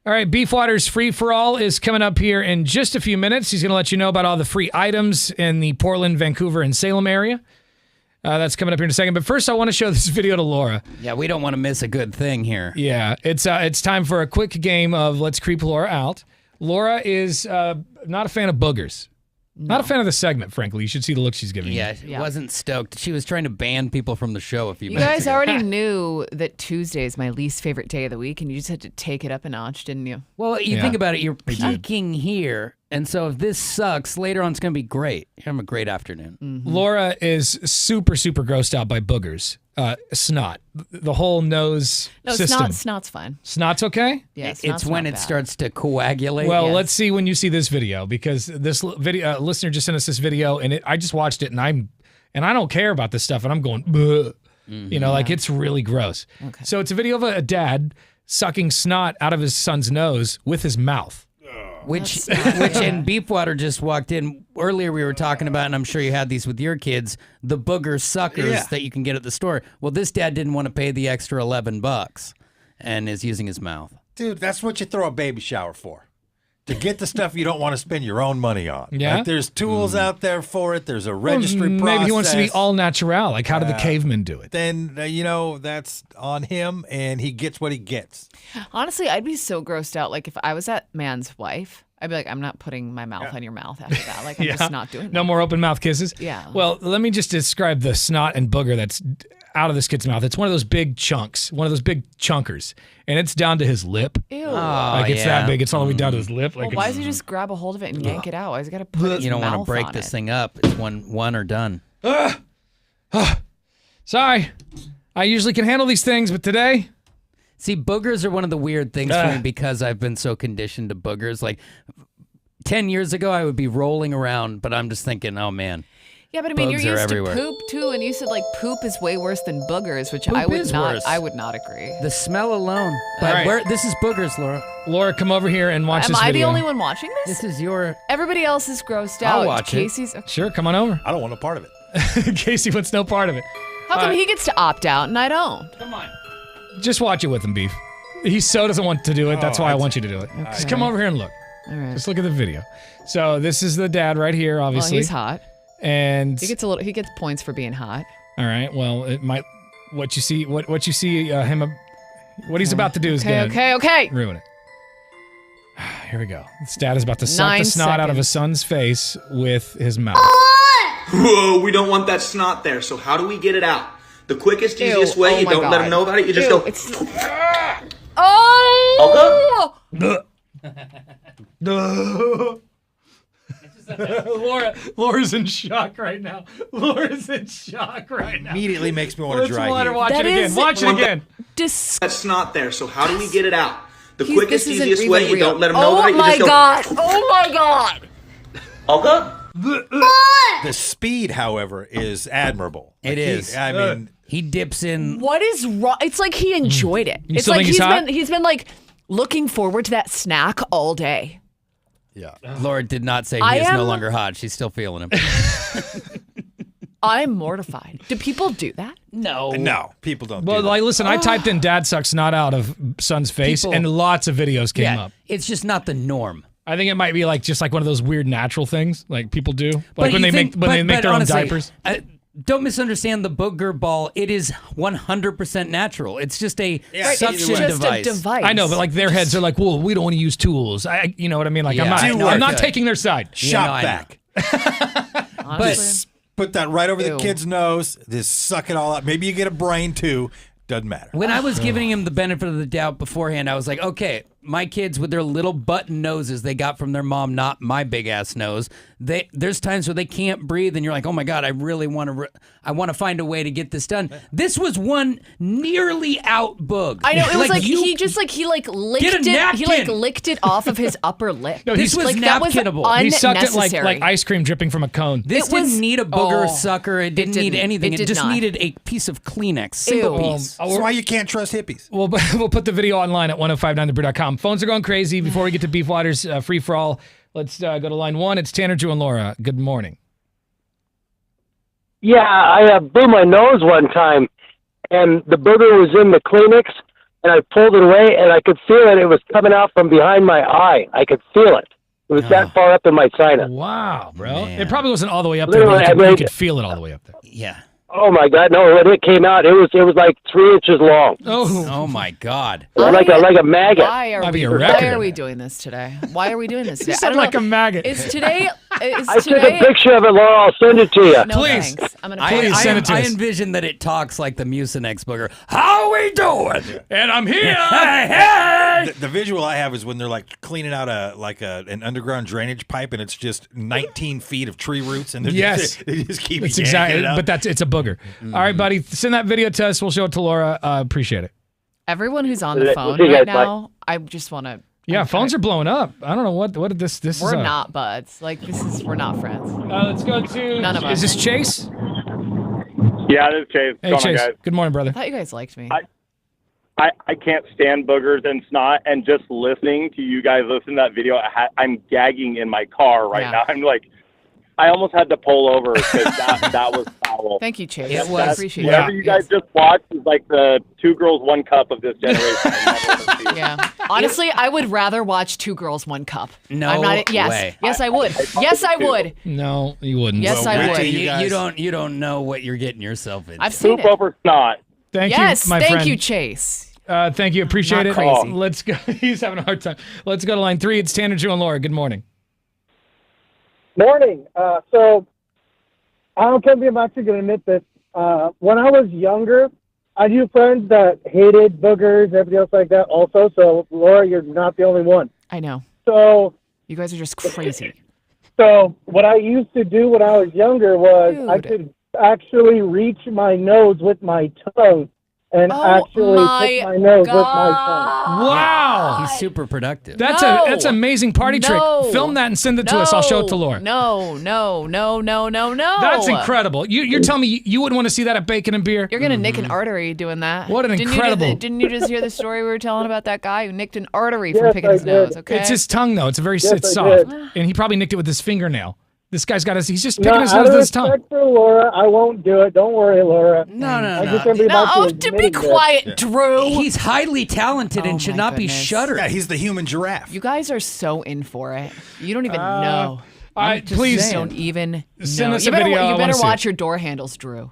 All right, Beef Waters Free for All is coming up here in just a few minutes. He's going to let you know about all the free items in the Portland, Vancouver, and Salem area. That's coming up here in a second. But first, I want to show this video to Laura. Yeah, we don't want to miss a good thing here. Yeah, it's time for a quick game of Let's Creep Laura Out. Laura is not a fan of boogers. No. Not a fan of the segment, frankly. You should see the look she's giving. Yeah, she wasn't stoked. She was trying to ban people from the show a few You minutes guys ago. already knew that Tuesday is my least favorite day of the week, and you just had to take it up a notch, didn't you? Well, you think about it. You're peaking here, and so if this sucks, later on it's going to be great. Have a great afternoon. Laura is super, super grossed out by boogers. Snot. The whole nose system. Snot's fine. Snot's okay? Yeah, it's when it starts to coagulate. Well, let's see when you see this video, because this video listener just sent us this video, and I just watched it, and I don't care about this stuff, and I'm going, bleh. You know, like it's really gross. Okay. So it's a video of a dad sucking snot out of his son's nose with his mouth. Which and Beefwater just walked in. Earlier we were talking about, and I'm sure you had these with your kids, the booger suckers that you can get at the store. Well, this dad didn't want to pay the extra $11 and is using his mouth. Dude, that's what you throw a baby shower for. To get the stuff you don't want to spend your own money on. Yeah? Like, there's tools out there for it. There's a registry process. Maybe he wants to be all natural. Like, how did the cavemen do it? Then, that's on him, and he gets what he gets. Honestly, I'd be so grossed out. Like, if I was that man's wife, I'd be like, I'm not putting my mouth on your mouth after that. Like, I'm just not doing that. No more open mouth kisses? Yeah. Well, let me just describe the snot and booger that's out of this kid's mouth. It's one of those big chunks, one of those big chunkers, and it's down to his lip. Ew. Like, it's that big. It's all the way down to his lip. Like, Well, why does he just grab a hold of it and yank it out? Why does he got to put his You don't mouth want to break on this it? thing up. It's one or done. Sorry. I usually can handle these things, but today... See, boogers are one of the weird things for me because I've been so conditioned to boogers. Like, 10 years ago, I would be rolling around, but I'm just thinking, oh, man. Yeah, but I mean, you're bugs are used everywhere. to poop too, and you said like poop is way worse than boogers, which Poop I would is not. worse. I would not agree. The smell alone. But All right. this is boogers, Laura. Laura, come over here and watch Am this I video. the only one watching this? This is your... Everybody else is grossed out. I'll watch Casey's. it. Sure, come on over. I don't want no part of it. Casey wants no part of it. How come he gets to opt out and I don't? Come on. Just watch it with him, Beef. He so doesn't want to do it. That's why I want you to do it. Just come over here and look. All right. Just look at the video. So this is the dad right here, obviously. Well, he's hot. And He gets points for being hot. all right. Well, it might. What you see him. What he's about to do is Okay. ruin it. Here we go. This dad is about to suck 9 the snot out of seconds. his son's face with his mouth. Whoa, we don't want that snot there, so how do we get it out? The quickest, Ew, easiest way, oh you my don't let God. them know about it, you just Ew, go... it's- Oh! Laura's in shock right now. Laura's in shock right now. Immediately makes me want to Let's dry let her heave. watch it again. Watch it again. That snot there, so how do we get it out? The He's- quickest, this isn't easiest even way, you real. don't let them know about it, you just go... Oh my god! Okay? The speed, however, is admirable. It is. I mean, He dips in... What is wrong? It's like he enjoyed it. You It's still like think he's hot? he's been like looking forward to that snack all day. yeah. Laura did not say I he is no am- longer hot. She's still feeling him. I'm mortified. Do people do that? No. No, people don't Well, do that. like, listen, I typed in "dad sucks snot out of son's face," People- and lots of videos came Yeah, up. it's just not the norm. I think it might be like just like one of those weird natural things like people do, like But when you they think- make but their honestly, own diapers. Don't misunderstand the booger ball. It is 100% natural. It's just a Yeah, suction it's just device. a device. I know, but like their heads are like, well, we don't want to use tools. You know what I mean? Like Yeah, I know I'm I not feel taking their side. Shop no, I know. back. Honestly. Just put that right over Ew. the kid's nose. Just suck it all out. Maybe you get a brain too. Doesn't matter. When I was giving him the benefit of the doubt beforehand, I was like, okay, my kids with their little button noses they got from their mom, not my big ass nose. There's times where they can't breathe, and you're like, oh my god, I really want to. I want to find a way to get this done. This was one nearly out boog. I know it was like you- he licked Get a it. He like napkin. licked it off of his upper lip. No, This was like that was napkinable. He sucked it like unnecessary. ice cream dripping from a cone. This It was- didn't need a booger Oh, sucker. It didn't need didn't. anything. It It, did just not. needed a piece of Kleenex. Single Ew. piece. That's why you can't trust hippies. We'll put the video online at 1059thebrew.com. Phones are going crazy. Before we get to Beef Waters free for all, let's go to line one. It's Tanner, Drew, and Laura. Good morning. Yeah, I blew my nose one time, and the booger was in the Kleenex, and I pulled it away, and I could feel it. It was coming out from behind my eye. I could feel it. It was that far up in my sinus. Wow, bro. It probably wasn't all the way up Literally, there, but I you mean- could feel it all the way up there. Yeah. Oh my God! No, when it came out, it was like 3 inches long. Oh my God. Like a maggot. Why are we doing this today? Why are we doing this today? You sound like a maggot. Is today? I took a picture of it, Laura. I'll send it to you. No, Please. thanks. I'm gonna I send it to us. envision that it talks like the Mucinex booger. How we doing? And I'm here. Hey! The visual I have is when they're like cleaning out an underground drainage pipe, and it's just 19 feet of tree roots, and Yes. they just keep It's yanking exactly, it up. but it's a booger. All right, buddy, send that video to us. We'll show it to Laura. Appreciate it. Everyone who's on the phone See you right guys, bye. now, I just want to. Yeah, phones are blowing up. I don't know what this is. We're not buds. Like we're not friends. Let's go to. None of us. Is this Chase? Yeah, this is Chase. Hey, What's going Chase. on, guys? Good morning, brother. I thought you guys liked me. I can't stand boogers and snot, and just listening to you guys listen to that video, I'm gagging in my car right now. I'm like, I almost had to pull over because that was foul. Thank you, Chase. It was. I appreciate it. Whatever you guys just watched is like the 2 Girls, 1 Cup of this generation. Yeah. Honestly, I would rather watch 2 Girls, 1 Cup. No I'm not, yes. way. Yes, I would. Yes, I would. No, you wouldn't. Yes, I would. You don't know what you're getting yourself into. I've seen Poop it. over snot. Thank Yes, you, my thank friend. you, Chase. Thank you. Appreciate Not it. crazy. Let's go. He's having a hard time. Let's go to line 3. It's Tanner, Drew, and Laura. Good morning. Morning. So I don't care if I'm actually going to admit this. When I was younger, I knew friends that hated boogers and everything else like that also. So, Laura, you're not the only one. I know. So you guys are just crazy. So what I used to do when I was younger was I could actually reach my nose with my tongue and actually pick my nose with my tongue. Wow. He's super productive. That's an amazing party trick. Film that and send it to us. I'll show it to Laura. No. That's incredible. You're telling me you wouldn't want to see that at Bacon and Beer? You're going to nick an artry doing that. What an incredible. Didn't you just hear the story we were telling about that guy who nicked an artery from picking his nose, okay? It's his tongue, though. It's Yes, soft. I And he probably nicked it with his fingernail. This guy's got he's just picking No, his out nose of with his tongue. respect for Laura, I won't do it. Don't worry, Laura. To be quiet, Drew. He's highly talented and should not be goodness. shuttered. Yeah, he's the human giraffe. You guys are so in for it. You don't even know. Please don't even send know. us You a video. I You wanna better see watch it. your door handles, Drew,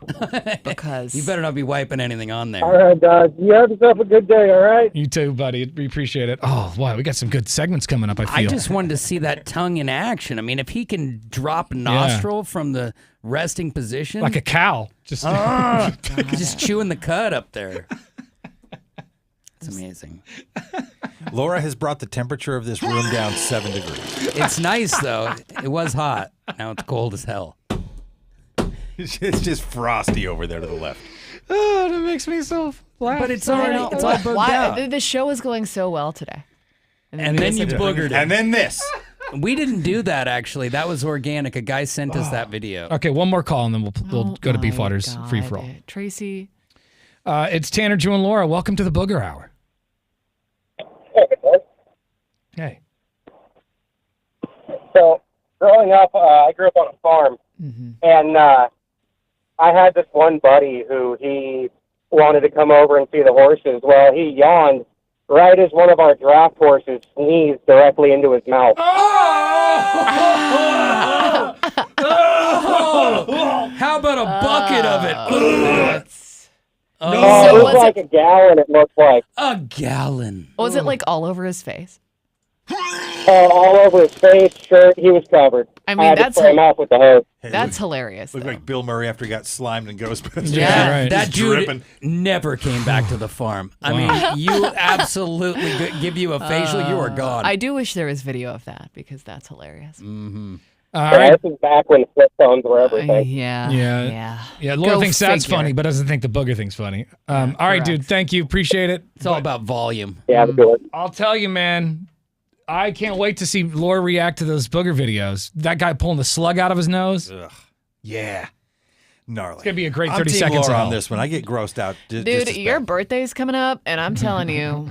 because You better not be wiping anything on there. All right, guys. You have yourself a good day, all right? You too, buddy. We appreciate it. Oh, wow. We got some good segments coming up, I feel. I just wanted to see that tongue in action. I mean, if he can drop nostril from the resting position. Like a cow. Just, just chewing the cud up there. It's amazing. Laura has brought the temperature of this room down 7 degrees. It's nice, though. It was hot. Now it's cold as hell. It's just frosty over there to the left. Oh, that makes me so laugh. But it's already it's all bugged out. The show is going so well today. And then you boogered it. And then this. We didn't do that, actually. That was organic. A guy sent us that video. Okay, one more call, and then we'll go to Beef Waters free for all. Tracy. It's Tanner, Drew, and Laura. Welcome to the Booger Hour. Hey. So, growing up, I grew up on a farm, and I had this one buddy who he wanted to come over and see the horses. Well, he yawned right as one of our draft horses sneezed directly into his mouth. How about a bucket of it? It was like a gallon, it looked like. A gallon. Was it like all over his face? All over his face, shirt, he was covered. I mean, had that's to spray him off with the hose. That's hilarious. Looked like Bill Murray after he got slimed in Ghostbusters. Yeah, right. that Just dude dripping. never came back to the farm. I mean, you absolutely give you a facial, you are gone. I do wish there was video of that because that's hilarious. Mm-hmm. All Yeah, right. this is back when flip phones were everything. Yeah. Laura Go thinks that's figure. funny, but doesn't think the booger thing's funny. All right, dude. Thank you. Appreciate it. It's all about volume. Yeah, good. I'll tell you, man. I can't wait to see Laura react to those booger videos. That guy pulling the slug out of his nose. Ugh. Yeah. Gnarly. It's gonna be a great I'm 30 team seconds Laura of on hell. this one. I get grossed out. Dude, your birthday's coming up, and I'm telling you,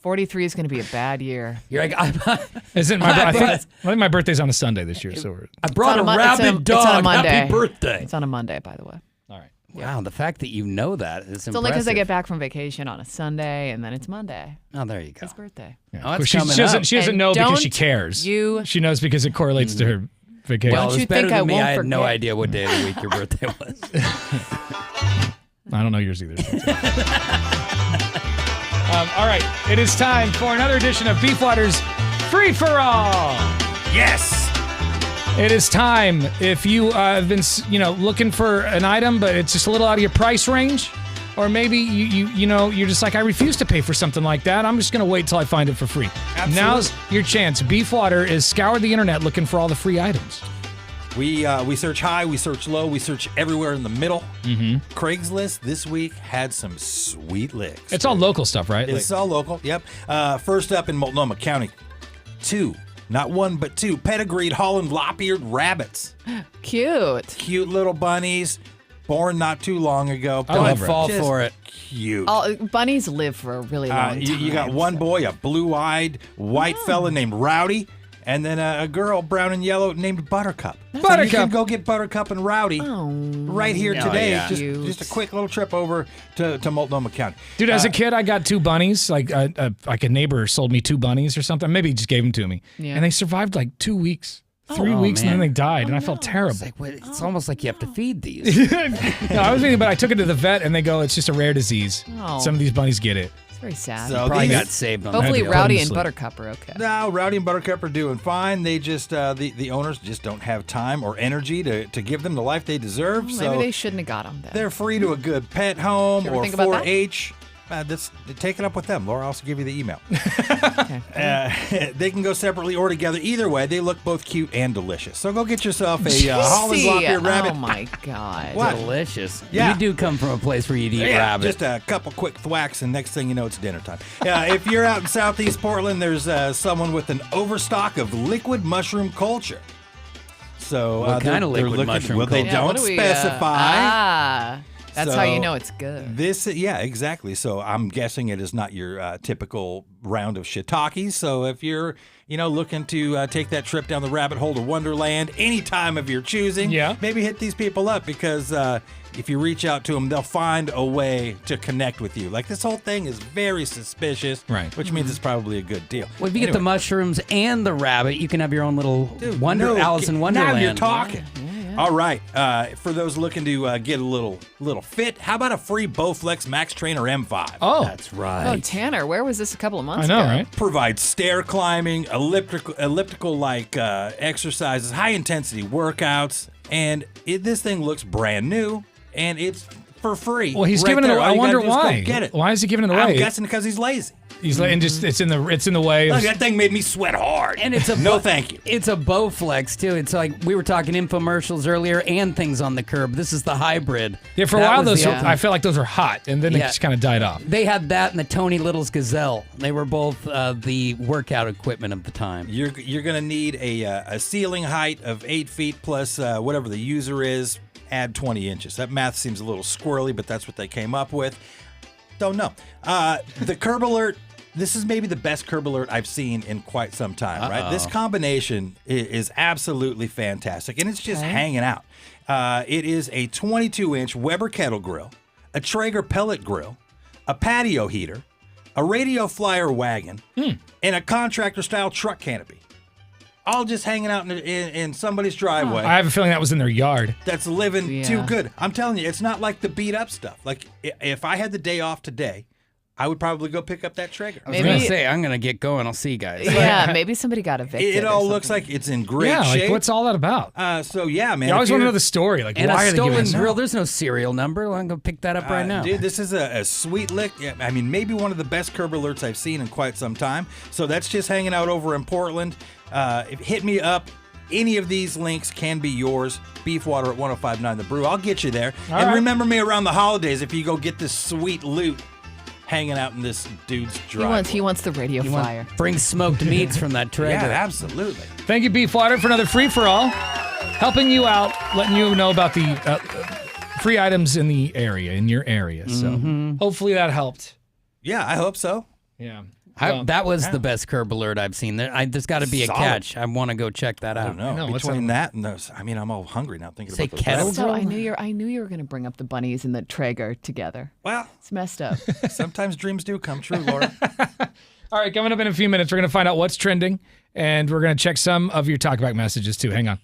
43 is going to be a bad year. You're like, Isn't my I think my birthday's on a Sunday this year, so I brought a It's on rabid It's on a dog. Monday. Happy birthday. It's on a Monday, by the way. all right. Wow, the fact that you know that is It's only because I impressive. get back from vacation on a Sunday, and then it's Monday. Oh, there you go. His birthday. Yeah. Oh, it's she coming doesn't, up. she doesn't And know because she don't cares. you- She knows because it correlates to her vacation. Well, Don't it's you better think I than me. won't I had no forget? idea what day of the week your birthday was. I don't know yours either. All right, it is time for another edition of Beefwater's Free for All. Yes. It is time. If you have been, looking for an item, but it's just a little out of your price range, or maybe you're just like, I refuse to pay for something like that. I'm just going to wait till I find it for free. Absolutely. Now's your chance. Beefwater is scoured the internet looking for all the free items. We search high, we search low, we search everywhere in the middle. Mm-hmm. Craigslist this week had some sweet licks. It's all local stuff, right? It's all local. Yep. First up in Multnomah County, 2, not 1 but 2 pedigreed Holland lop-eared rabbits. Cute Little bunnies, born not too long ago. I'd fall Just for it. Cute. Bunnies live for a really long time. You got one boy, a blue-eyed white fella named Rowdy, and then a girl, brown and yellow, named Buttercup. So you can go get Buttercup and Rowdy right here today. yeah. Just a quick little trip over to Multnomah County. Dude, as a kid, I got 2 bunnies. Like a neighbor sold me 2 bunnies or something. Maybe he just gave them to me. Yeah. And they survived like 2 weeks. 3 Oh, weeks, and then man. they died, and I felt terrible. It's like, wait, it's almost like you have to feed these. No, I was thinking, but I took it to the vet, and they go, it's just a rare disease. Oh. Some of these bunnies get it. It's very sad. So Probably these- got saved on Hopefully that. Rowdy Put 'em and to sleep. Buttercup are okay. No, Rowdy and Buttercup are doing fine. They just the owners just don't have time or energy to give them the life they deserve. Well, so maybe they shouldn't have got them then. they're free to a good pet home Did you ever or think about that? 4-H. Take it up with them. Laura, I'll also give you the email. They can go separately or together. Either way, they look both cute and delicious. So go get yourself a Holland lop-eared rabbit. Oh my God. What? Delicious. Yeah. You do come from a place where you'd eat rabbit. Just a couple quick thwacks, and next thing you know, it's dinner time. If you're out in Southeast Portland, there's someone with an overstock of liquid mushroom culture. So What kind of they're liquid looking, mushroom well, they culture? don't specify. That's So how you know it's good. Yeah, exactly. So I'm guessing it is not your typical round of shiitakes. So if you're, looking to take that trip down the rabbit hole to Wonderland any time of your choosing, maybe hit these people up because if you reach out to them, they'll find a way to connect with you. Like this whole thing is very suspicious, right? Which means it's probably a good deal. Well, if you get the mushrooms and the rabbit, you can have your own little Alice in Wonderland. Now you're talking. All right. For those looking to get a little fit, how about a free Bowflex Max Trainer M5? Oh, that's right. Oh, Tanner, where was this a couple of months I know, ago? right? Provides stair climbing, elliptical like exercises, high intensity workouts, and this thing looks brand new, and it's for free. Well, he's right giving it there. away. All I you gotta wonder do is go why. Get it. Why is he giving it away? I'm guessing because he's lazy. He's and just it's in the way. Look, Of, that thing made me sweat hard. And it's a no, thank you. It's a Bowflex too. It's like we were talking infomercials earlier and things on the curb. This is the hybrid. yeah, for a That while was those the- I felt like those were hot, and then they Yeah. just kind of died off. They had that and the Tony Little's Gazelle. They were both the workout equipment of the time. You're gonna need a ceiling height of 8 feet plus whatever the user is. Add 20 inches. That math seems a little squirrely, but that's what they came up with. Don't know. The curb alert. This is maybe the best curb alert I've seen in quite some time, right? This combination is absolutely fantastic, and it's just hanging out. It is a 22-inch Weber kettle grill, a Traeger pellet grill, a patio heater, a radio flyer wagon, and a contractor-style truck canopy. All just hanging out in somebody's driveway. I have a feeling that was in their yard. That's living too good. I'm telling you, it's not like the beat-up stuff. Like, if I had the day off today, I would probably go pick up that Traeger. I was going to say, I'm going to get going. I'll see you guys. Yeah, maybe somebody got evicted. It or all something. looks like it's in great Yeah, shape. like what's all that about? So yeah, man. You always if want to you're- know the story. Like, And why a are they giving stolen us grill. There's no serial number. I'm going to pick that up right now. Dude, this is a sweet lick. Yeah, I mean, maybe one of the best curb alerts I've seen in quite some time. So that's just hanging out over in Portland. Hit me up. Any of these links can be yours. Beefwater at 1059 The Brew. I'll get you there. All and right. remember me around the holidays if you go get this sweet loot hanging out in this dude's driveway. He wants the radio flyer. Bring smoked meats from that Traeger. Yeah, absolutely. Thank you, Beefwater, for another free-for-all. Helping you out, letting you know about the free items in the area, in your area. So hopefully that helped. Yeah, I hope so. Yeah. That was the best curb alert I've seen. There's got to be a Solid. catch. I want to go check that I out. don't know. No, what's Between that? that and those, I mean, I'm all hungry now thinking Say about those. kettle So I knew you were going to bring up the bunnies and the Traeger together. Well, it's messed up. Sometimes dreams do come true, Laura. All right, coming up in a few minutes, we're going to find out what's trending, and we're going to check some of your talkback messages too. Hang on.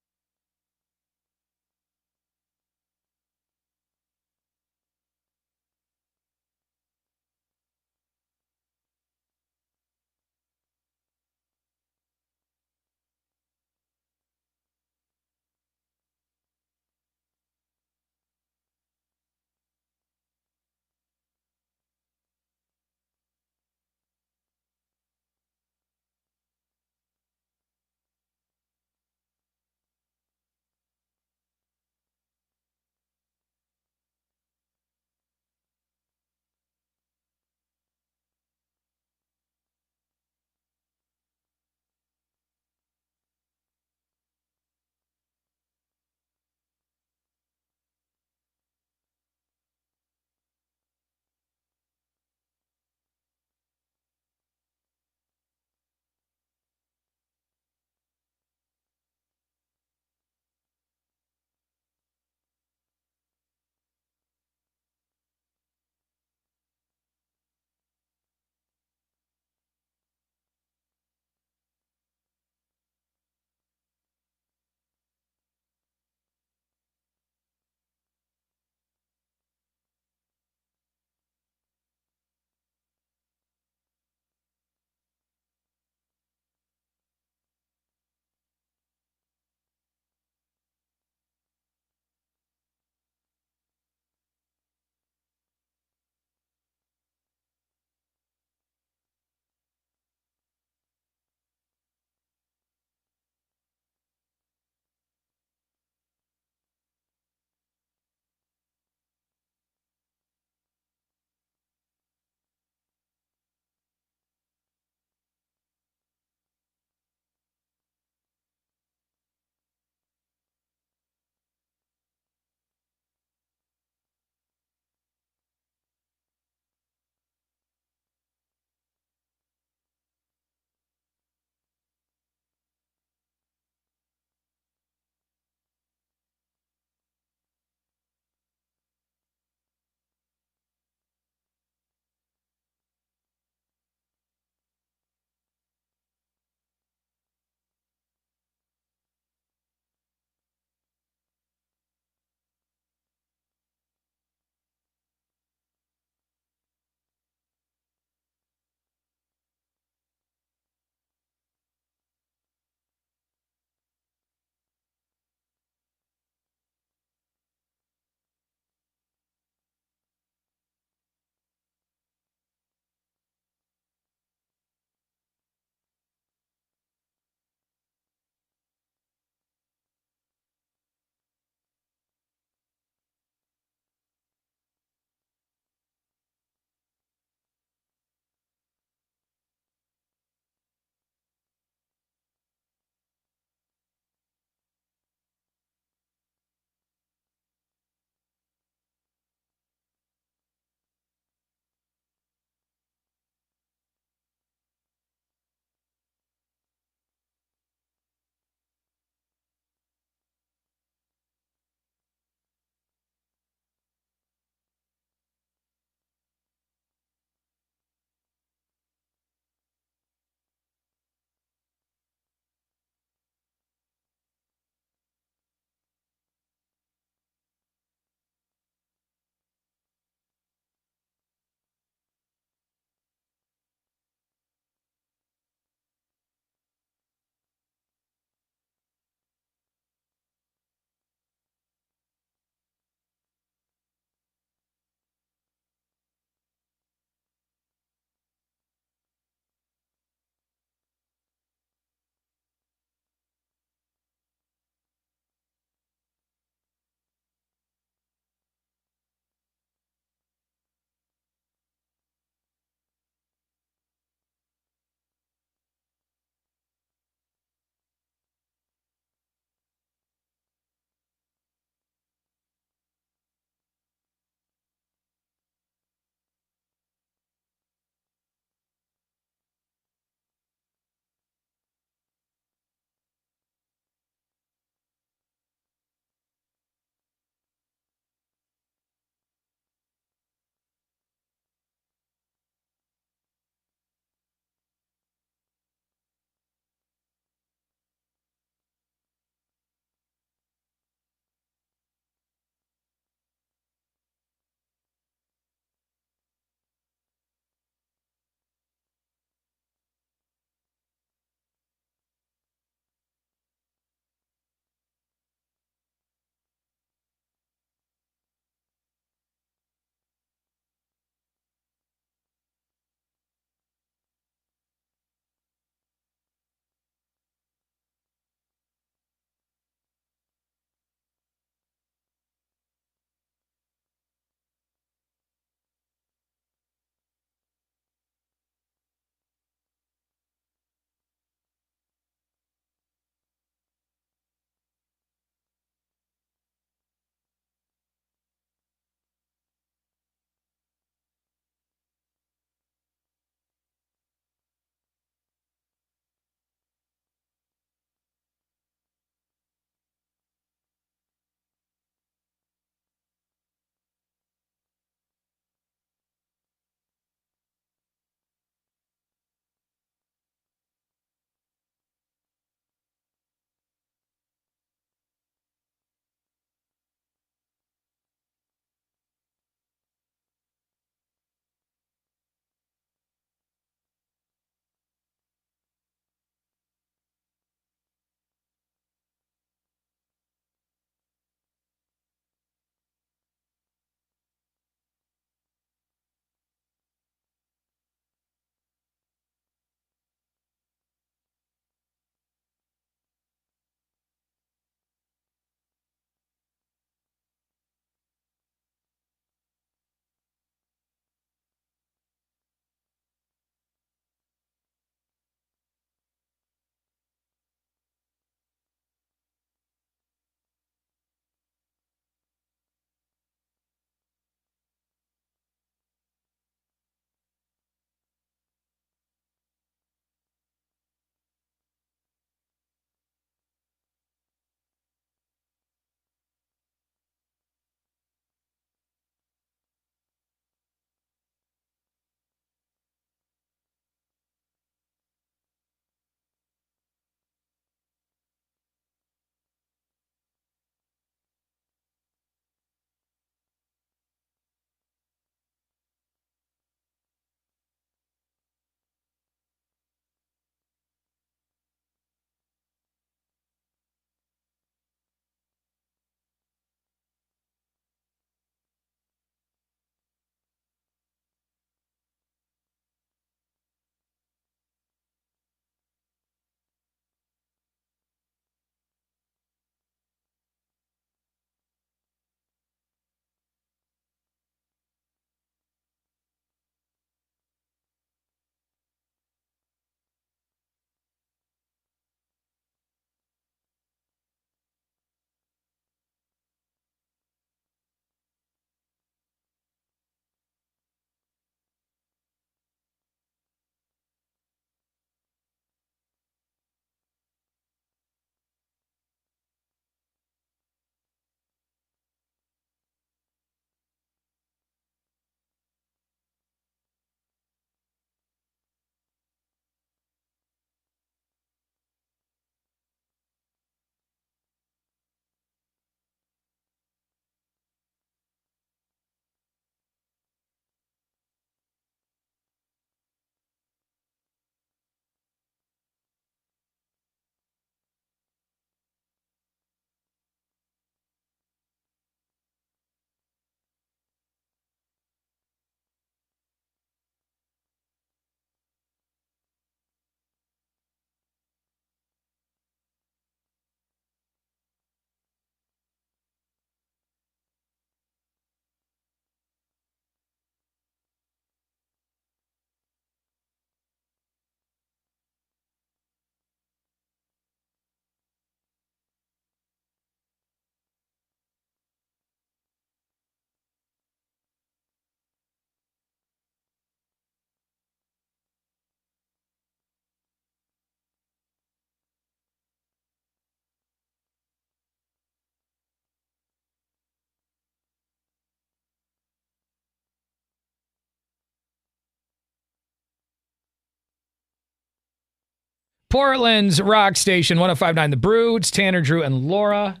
Portland's rock station, 105.9 The Brew. It's Tanner, Drew, and Laura.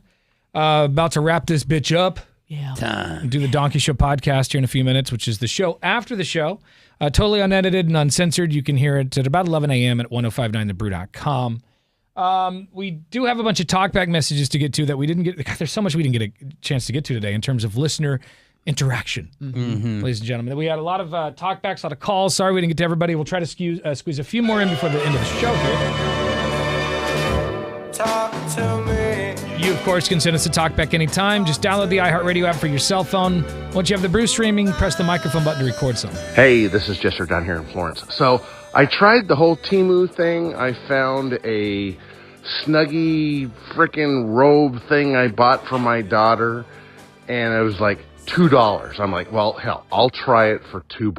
About to wrap this bitch up. Yeah. Time. Do the Donkey Show podcast here in a few minutes, which is the show after the show. Totally unedited and uncensored. You can hear it at about 11 a.m. at 1059thebrew.com. We do have a bunch of talkback messages to get to that we didn't get. God, there's so much we didn't get a chance to get to today in terms of listener interaction, ladies and gentlemen. We had a lot of talkbacks, a lot of calls. Sorry we didn't get to everybody. We'll try to squeeze a few more in before the end of the show here. Talk to me. You, of course, can send us a talkback anytime. Just download the iHeartRadio app for your cell phone. Once you have the Brew streaming, press the microphone button to record something. Hey, this is Jester down here in Florence. So I tried the whole Temu thing. I found a Snuggie freaking robe thing I bought for my daughter, and it was like $2. I'm like, well, hell, I'll try it for $2.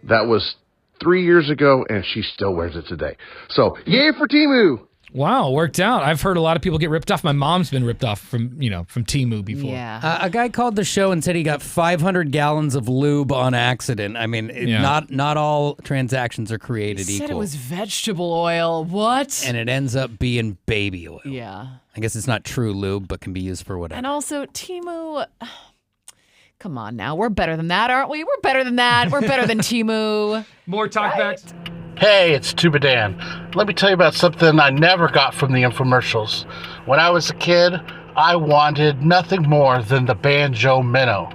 That was 3 years ago, and she still wears it today. So, yay for Temu! Wow, worked out. I've heard a lot of people get ripped off. My mom's been ripped off from Temu before. Yeah. A guy called the show and said he got 500 gallons of lube on accident. I mean, not all transactions are created He equal. said it was vegetable oil. What? And it ends up being baby oil. Yeah. I guess it's not true lube, but can be used for whatever. And also, Temu, come on now. We're better than that, aren't we? We're better than that. We're better than Temu. More talkbacks. Hey, it's Tuba Dan. Let me tell you about something I never got from the infomercials. When I was a kid, I wanted nothing more than the Banjo Minnow,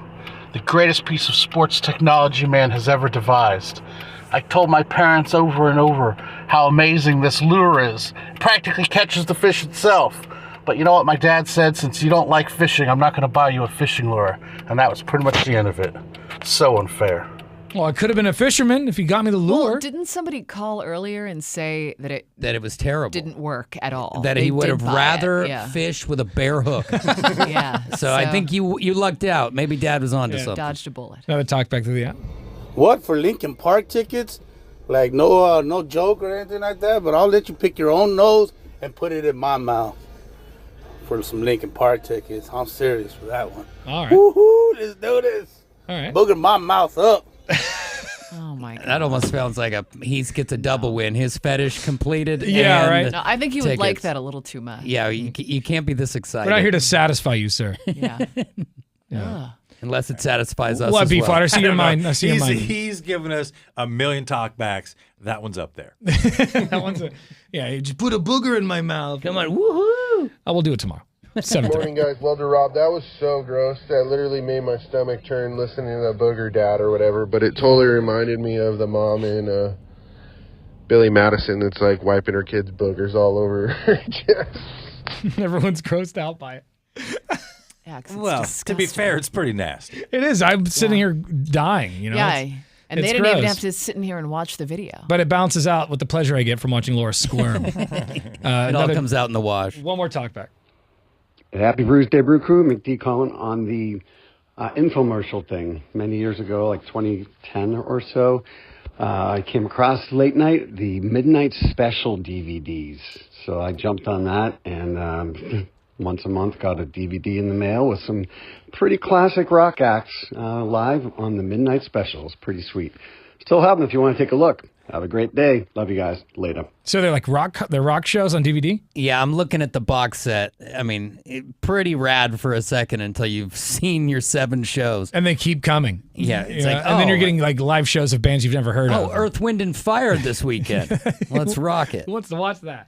the greatest piece of sports technology man has ever devised. I told my parents over and over how amazing this lure is. It practically catches the fish itself. But you know what my dad said? Since you don't like fishing, I'm not going to buy you a fishing lure. And that was pretty much the end of it. So unfair. Well, I could have been a fisherman if you got me the lure. Well, didn't somebody call earlier and say that it was terrible, didn't work at all? That he would have rather fish with a bare hook. Yeah. So I think you lucked out. Maybe Dad was onto something. Dodged a bullet. Another talkback to the app. What, for Lincoln Park tickets? Like no joke or anything like that, but I'll let you pick your own nose and put it in my mouth for some Lincoln Park tickets. I'm serious for that one. All right. Woohoo! Let's do this. All right. Booger my mouth up. Oh my God. That almost sounds like he gets a double win. His fetish completed. Yeah, and right. No, I think you would tickets. like that a little too much. Yeah, you can't be this excited. We're not here to satisfy you, sir. Yeah. Yeah. Unless it satisfies us. What, as Beefwater? well. I see your mind. I see your mind. He's given us a million talkbacks. That one's up there. That one's you just put a booger in my mouth. Come on, woohoo! I will do it tomorrow. Good morning, guys. Welder Rob. That was so gross. That literally made my stomach turn listening to the Booger Dad or whatever. But it totally reminded me of the mom in Billy Madison that's like wiping her kid's boogers all over her chest. Everyone's grossed out by it. Yeah, 'cause it's Well, to disgusting. be fair, it's pretty nasty. It is. I'm sitting here dying, you know? Yeah. It's- And it's they didn't even gross. have to sit in here and watch the video. But it balances out with the pleasure I get from watching Laura squirm. It all comes out in the wash. One more talkback. Happy Brews Day Brew Crew, McD calling on the infomercial thing. Many years ago, like 2010 or so, I came across late night, the Midnight Special DVDs. So I jumped on that and once a month got a DVD in the mail with some pretty classic rock acts live on the Midnight Special. It's pretty sweet. Still have them if you want to take a look. Have a great day. Love you guys. Later. So they're like rock shows on DVD? Yeah, I'm looking at the box set. I mean, pretty rad for a second until you've seen your 7 shows. And they keep coming. Yeah. It's like, and then you're getting like live shows of bands you've never heard of. Oh, Earth, Wind, and Fire this weekend. Let's rock it. Who wants to watch that?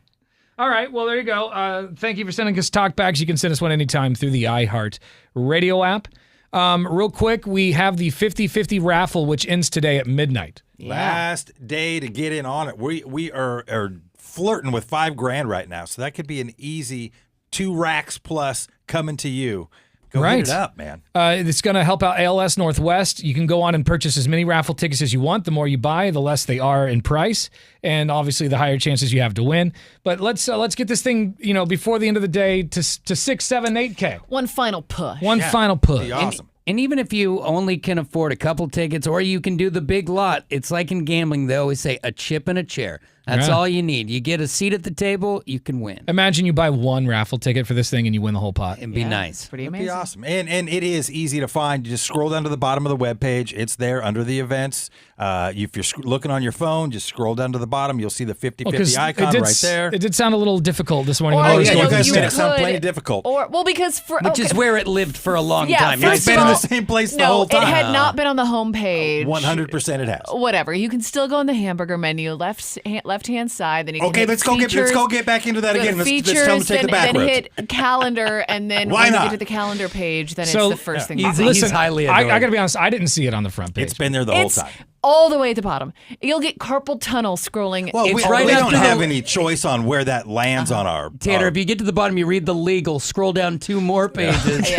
All right, well, there you go. Thank you for sending us talkbacks. You can send us one anytime through the iHeart Radio app. Real quick, we have the 50-50 raffle, which ends today at midnight. Last day to get in on it. We are flirting with $5,000 right now, so that could be an easy 2 racks plus coming to you. Go hit it up, man. It's going to help out ALS Northwest. You can go on and purchase as many raffle tickets as you want. The more you buy, the less they are in price, and obviously the higher chances you have to win. But let's get this thing, before the end of the day to 6, 7, 8K. One final push. Final push. Awesome. And even if you only can afford a couple tickets, or you can do the big lot, it's like in gambling. They always say a chip and a chair. That's Yeah. all you need. You get a seat at the table, you can win. Imagine you buy one raffle ticket for this thing and you win the whole pot. It'd be nice. Pretty It'd amazing. be awesome. And it is easy to find. You just scroll down to the bottom of the webpage. It's there under the events. If you're looking on your phone, just scroll down to the bottom. You'll see the 50/50 icon right there. It did sound a little difficult this morning. Or, when I Oh, was yeah, going you through guys the made it steps. sound plenty difficult. Or because Which is where it lived for a long time. first It's been of in all- the same place the no, whole time. it had not been on the homepage. 100% it has. Whatever. You can still go in the hamburger menu, left hand side. Then you can Okay, hit let's go get back into that Go to again. Let's features, tell them to take the back then roads. hit calendar, and then Why when you not? get to the calendar page, then So, it's the first thing. Listen, highly I annoyed. got to be honest. I didn't see it on the front page. It's been there the whole It's time. all the way at the bottom. You'll get carpal tunnel scrolling. Well, we It's right don't after have the- any choice on where that lands on our. Tanner, if you get to the bottom, you read the legal, scroll down 2 more pages.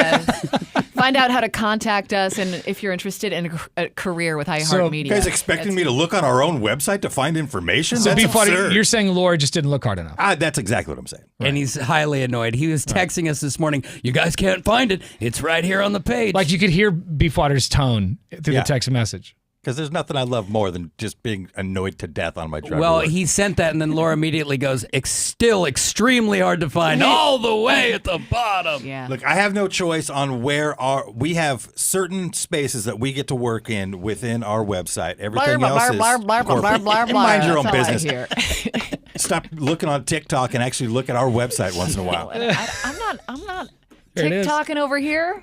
Find out how to contact us, and if you're interested in a career with So, iHeartMedia. you guys expecting me to look on our own website to find information? So That's be funny. absurd. You're saying Laura just didn't look hard enough. That's exactly what I'm saying. And he's highly annoyed. He was texting us this morning. You guys can't find it. It's right here on the page. Like you could hear Beefwater's tone through Yeah. the text message. Because there's nothing I love more than just being annoyed to death on my drive. Well, to work. he sent that, and then Laura immediately goes, still extremely hard to find, all the way at the bottom. Yeah. Look, I have no choice on where we have certain spaces that we get to work in within our website. Everything Blah, else blah, is blah, blah, blah, corporate. blah, blah, Mind your own That's all I business. hear. Stop looking on TikTok and actually look at our website once in a while. I'm not There it is. TikToking over here.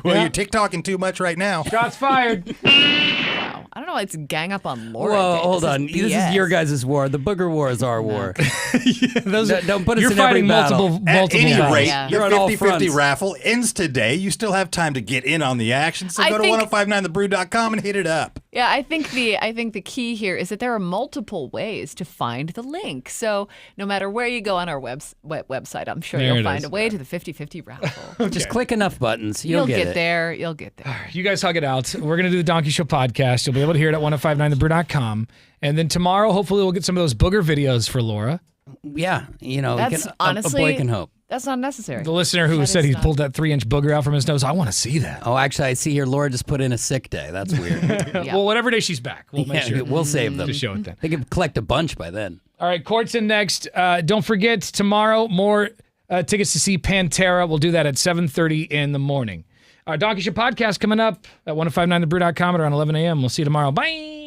Well, you're TikToking too much right now. Shots fired. Wow. I don't know. It's gang up on Laura. Whoa, Day. hold This on. is This is BS. your guys' war. The booger war is our war. Don't put us You're in every fighting battle. At any battles. rate, Yeah. your You're on all 50-50 fronts. raffle ends today. You still have time to get in on the action. So I go to think- 1059thebrew.com and hit it up. Yeah, I think the key here is that there are multiple ways to find the link. So no matter where you go on our website, I'm sure There you'll it find is. a way to the 50-50 raffle. Just click enough buttons. You'll get get it. there. You'll get there. You guys hug it out. We're going to do the Donkey Show podcast. You'll be able to hear it at 1059thebrew.com. And then tomorrow, hopefully, we'll get some of those booger videos for Laura. Yeah, you know, That's a honestly boy can hope. That's not necessary. The listener who That said is he not- pulled that 3-inch booger out from his nose, I want to see that. Oh, actually, I see here Laura just put in a sick day. That's weird. Yeah. Well, whatever day she's back, we'll make Yeah, sure. we'll save them. To show it then. They can collect a bunch by then. All right, Court's in next. Don't forget, tomorrow, more tickets to see Pantera. We'll do that at 7:30 in the morning. Our Donkey Show podcast coming up at 1059thebrew.com at around 11 a.m. We'll see you tomorrow. Bye.